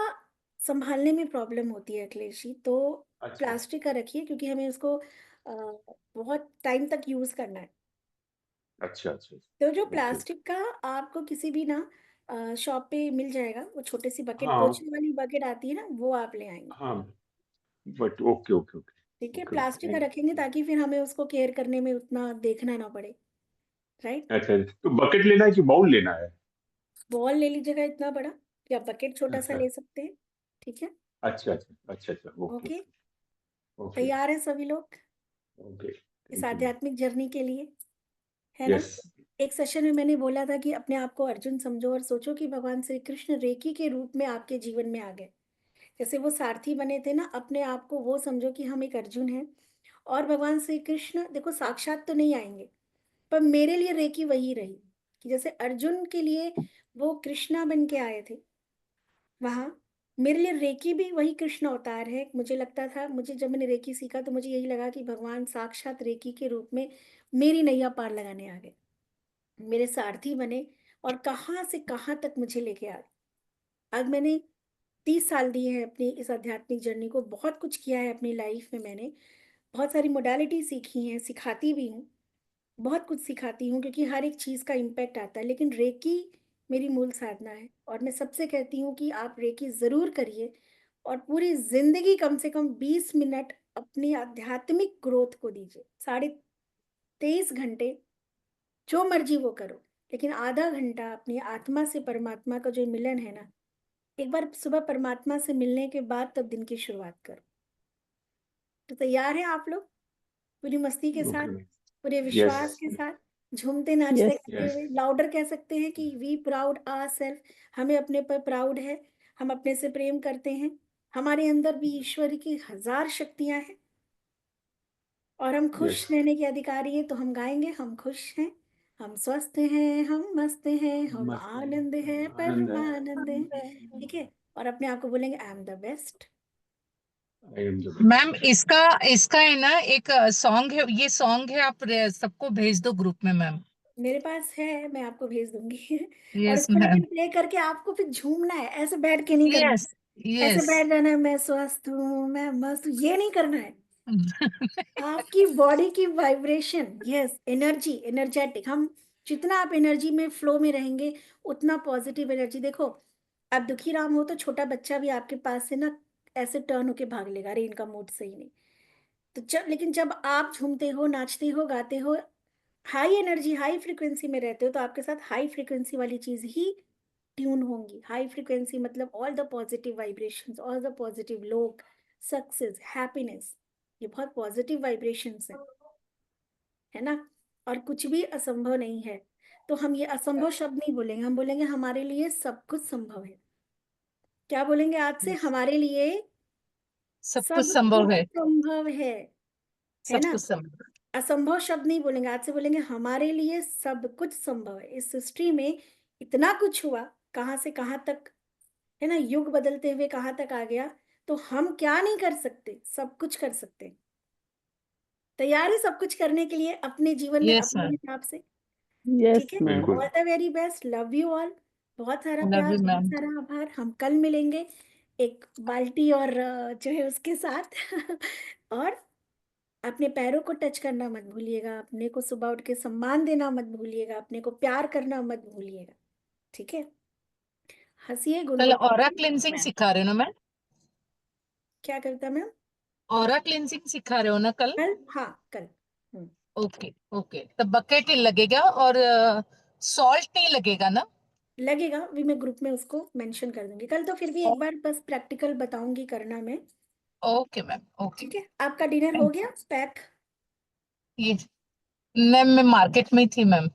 संभालने में प्रॉब्लम होती है अखिलेश जी, तो
अच्छा
प्लास्टिक का रखिए, क्योंकि हमें उसको बहुत टाइम तक यूज करना है।
अच्छा अच्छा।
तो जो
ओके।
प्लास्टिक का आपको किसी भी ना शॉप पे मिल जाएगा, वो छोटी सी बकेट,
हाँ
पोछने वाली बकेट आती है ना, वो आप ले आएंगे।
हाँ। But okay okay okay.
ठीक है,
ओके
प्लास्टिक का
थैंक
रखेंगे
यू।
ताकि फिर हमें उसको केयर करने में उतना देखना ना पड़े, राइट।
अच्छा तो बकेट लेना है कि बाउल लेना है?
बॉल ले लीजिएगा इतना बड़ा। या बकेट छोटा सा
अच्छा
ले सकते हैं, ठीक है?
अच्छा अच्छा अच्छा अच्छा ओके
ओके,
ओके
तैयार हैं सभी लोग
ओके
इस
थैंक यू
आध्यात्मिक जर्नी के लिए, है ना?
यस
एक सेशन में मैंने बोला था कि अपने आप को अर्जुन समझो और सोचो कि भगवान श्री कृष्ण रेकी के रूप में आपके जीवन में आ गए। जैसे वो सारथी बने थे ना, अपने आप को वो समझो कि हम एक अर्जुन हैं और भगवान श्री कृष्ण देखो साक्षात तो नहीं आएंगे, पर मेरे लिए रेकी वही रही कि जैसे अर्जुन के लिए वो कृष्णा बन के आए थे वहां, मेरे लिए रेकी भी वही कृष्ण अवतार है। मुझे लगता था, मुझे जब मैंने रेकी सीखा तो मुझे यही लगा कि भगवान साक्षात रेकी के रूप में मेरी नैया पार लगाने आ गए, मेरे सारथी बने और कहाँ से कहाँ तक मुझे लेके आ गए। आज मैंने 30 साल दिए हैं अपनी इस आध्यात्मिक जर्नी को, बहुत कुछ किया है अपनी लाइफ में, मैंने बहुत सारी मोडालिटी सीखी हैं, सिखाती भी हूँ, बहुत कुछ सिखाती हूँ क्योंकि हर एक चीज़ का इम्पैक्ट आता है, लेकिन रेकी मेरी मूल साधना है और मैं सबसे कहती हूँ कि आप रेकी ज़रूर करिए और पूरी जिंदगी कम से कम 20 मिनट अपनी आध्यात्मिक ग्रोथ को दीजिए। 23.5 घंटे जो मर्जी वो करो, लेकिन आधा घंटा अपनी आत्मा से परमात्मा का जो मिलन है ना, एक बार सुबह परमात्मा से मिलने के बाद तब दिन की शुरुआत करो। तो तैयार हैं आप लोग पूरी मस्ती के साथ,
ओके
पूरे
यस
विश्वास के साथ, झूमते नाचते
यस
गाते
यस
हुए लाउडर कह सकते हैं कि वी प्राउड आवर सेल्फ, हमें अपने पर प्राउड है, हम अपने से प्रेम करते हैं, हमारे अंदर भी ईश्वर की 1000 शक्तियां हैं और हम खुश
यस
रहने के अधिकारी हैं। तो हम गाएंगे, हम खुश हैं, हम स्वस्थ हैं, हम मस्त हैं, हम
मस्त है
आनंद है,
आनंद है
परमानंद है, ठीक है? और अपने आप को बोलेंगे I am the best.
I am the
ma'am इसका इसका है ना एक सॉन्ग है, ये सॉन्ग है, आप सबको भेज दो ग्रुप में मैम।
मेरे पास है, मैं आपको भेज दूंगी और
यस
इसको
मैम।
लेकिन प्ले करके आपको फिर झूमना है, ऐसे बैठ के नहीं करना
यस
है, ऐसे
यस।
बैठ जाना है मैं स्वस्थ हूँ, मैं मस्त हूँ, ये नहीं करना है। आपकी बॉडी की वाइब्रेशन, यस, एनर्जी, एनर्जेटिक, हम जितना आप एनर्जी में फ्लो में रहेंगे उतना पॉजिटिव एनर्जी। देखो, आप दुखी राम हो तो छोटा बच्चा भी आपके पास से ना ऐसे टर्न होके भाग लेगा, अरे इनका मूड सही नहीं। तो जब, लेकिन जब आप झूमते हो, नाचते हो, गाते हो, हाई एनर्जी, हाई फ्रिक्वेंसी में रहते हो, तो आपके साथ हाई फ्रिक्वेंसी वाली चीज ही ट्यून होंगी। हाई फ्रिक्वेंसी मतलब all the positive vibrations, all the positive लोग, सक्सेस, हैप्पीनेस, ये बहुत पॉजिटिव वाइब्रेशंस है ना? और कुछ भी असंभव नहीं है। तो हम ये असंभव शब्द नहीं बोलेंगे, हम बोलेंगे हमारे लिए सब कुछ संभव है। क्या बोलेंगे आज से? हमारे लिए
सब कुछ
सब
संभव
कुछ
है।
संभव है
सब
ना?
कुछ संभव।
असंभव शब्द नहीं बोलेंगे, आज से बोलेंगे हमारे लिए सब कुछ संभव है। इस सृष्टि में इतना कुछ हुआ, कहाँ से कहाँ तक, है ना? युग बदलते हुए कहाँ तक आ गया, तो हम क्या नहीं कर सकते, सब कुछ कर सकते हैं। तैयार है सब कुछ करने के लिए अपने जीवन में
यस
अपने
मैम।
हिसाब से,
यस
ठीक है?
मैम
बिल्कुल
all the very best, love you all, बहुत सारा
लव
प्यार,
यू
बहुत
मैम।
सारा आभार। हम कल मिलेंगे एक बाल्टी और जो है उसके साथ और अपने पैरों को टच करना मत भूलिएगा, अपने को सुबह उठ के सम्मान देना मत भूलिएगा, अपने को प्यार करना मत भूलिएगा, ठीक है? हंसिए,
कल ऑरा
गुनगुनाइए।
क्लिनजिंग सिखा रहे हो ना मैम?
क्या करता मैम?
ऑरा क्लिनजिंग सिखा रहे हो ना कल?
कल, हाँ कल।
ओके ओके, तब बकेट ही लगेगा और सॉल्ट नहीं लगेगा ना?
लगेगा, अभी मैं ग्रुप में उसको मेंशन कर दूंगी। कल तो फिर भी एक बार बस प्रैक्टिकल बताऊंगी करना मैं,
ओके मैम ओके।
ठीक है? आपका डिनर हो गया पैक?
ये मैम मैं मार्केट में ही थी मैम।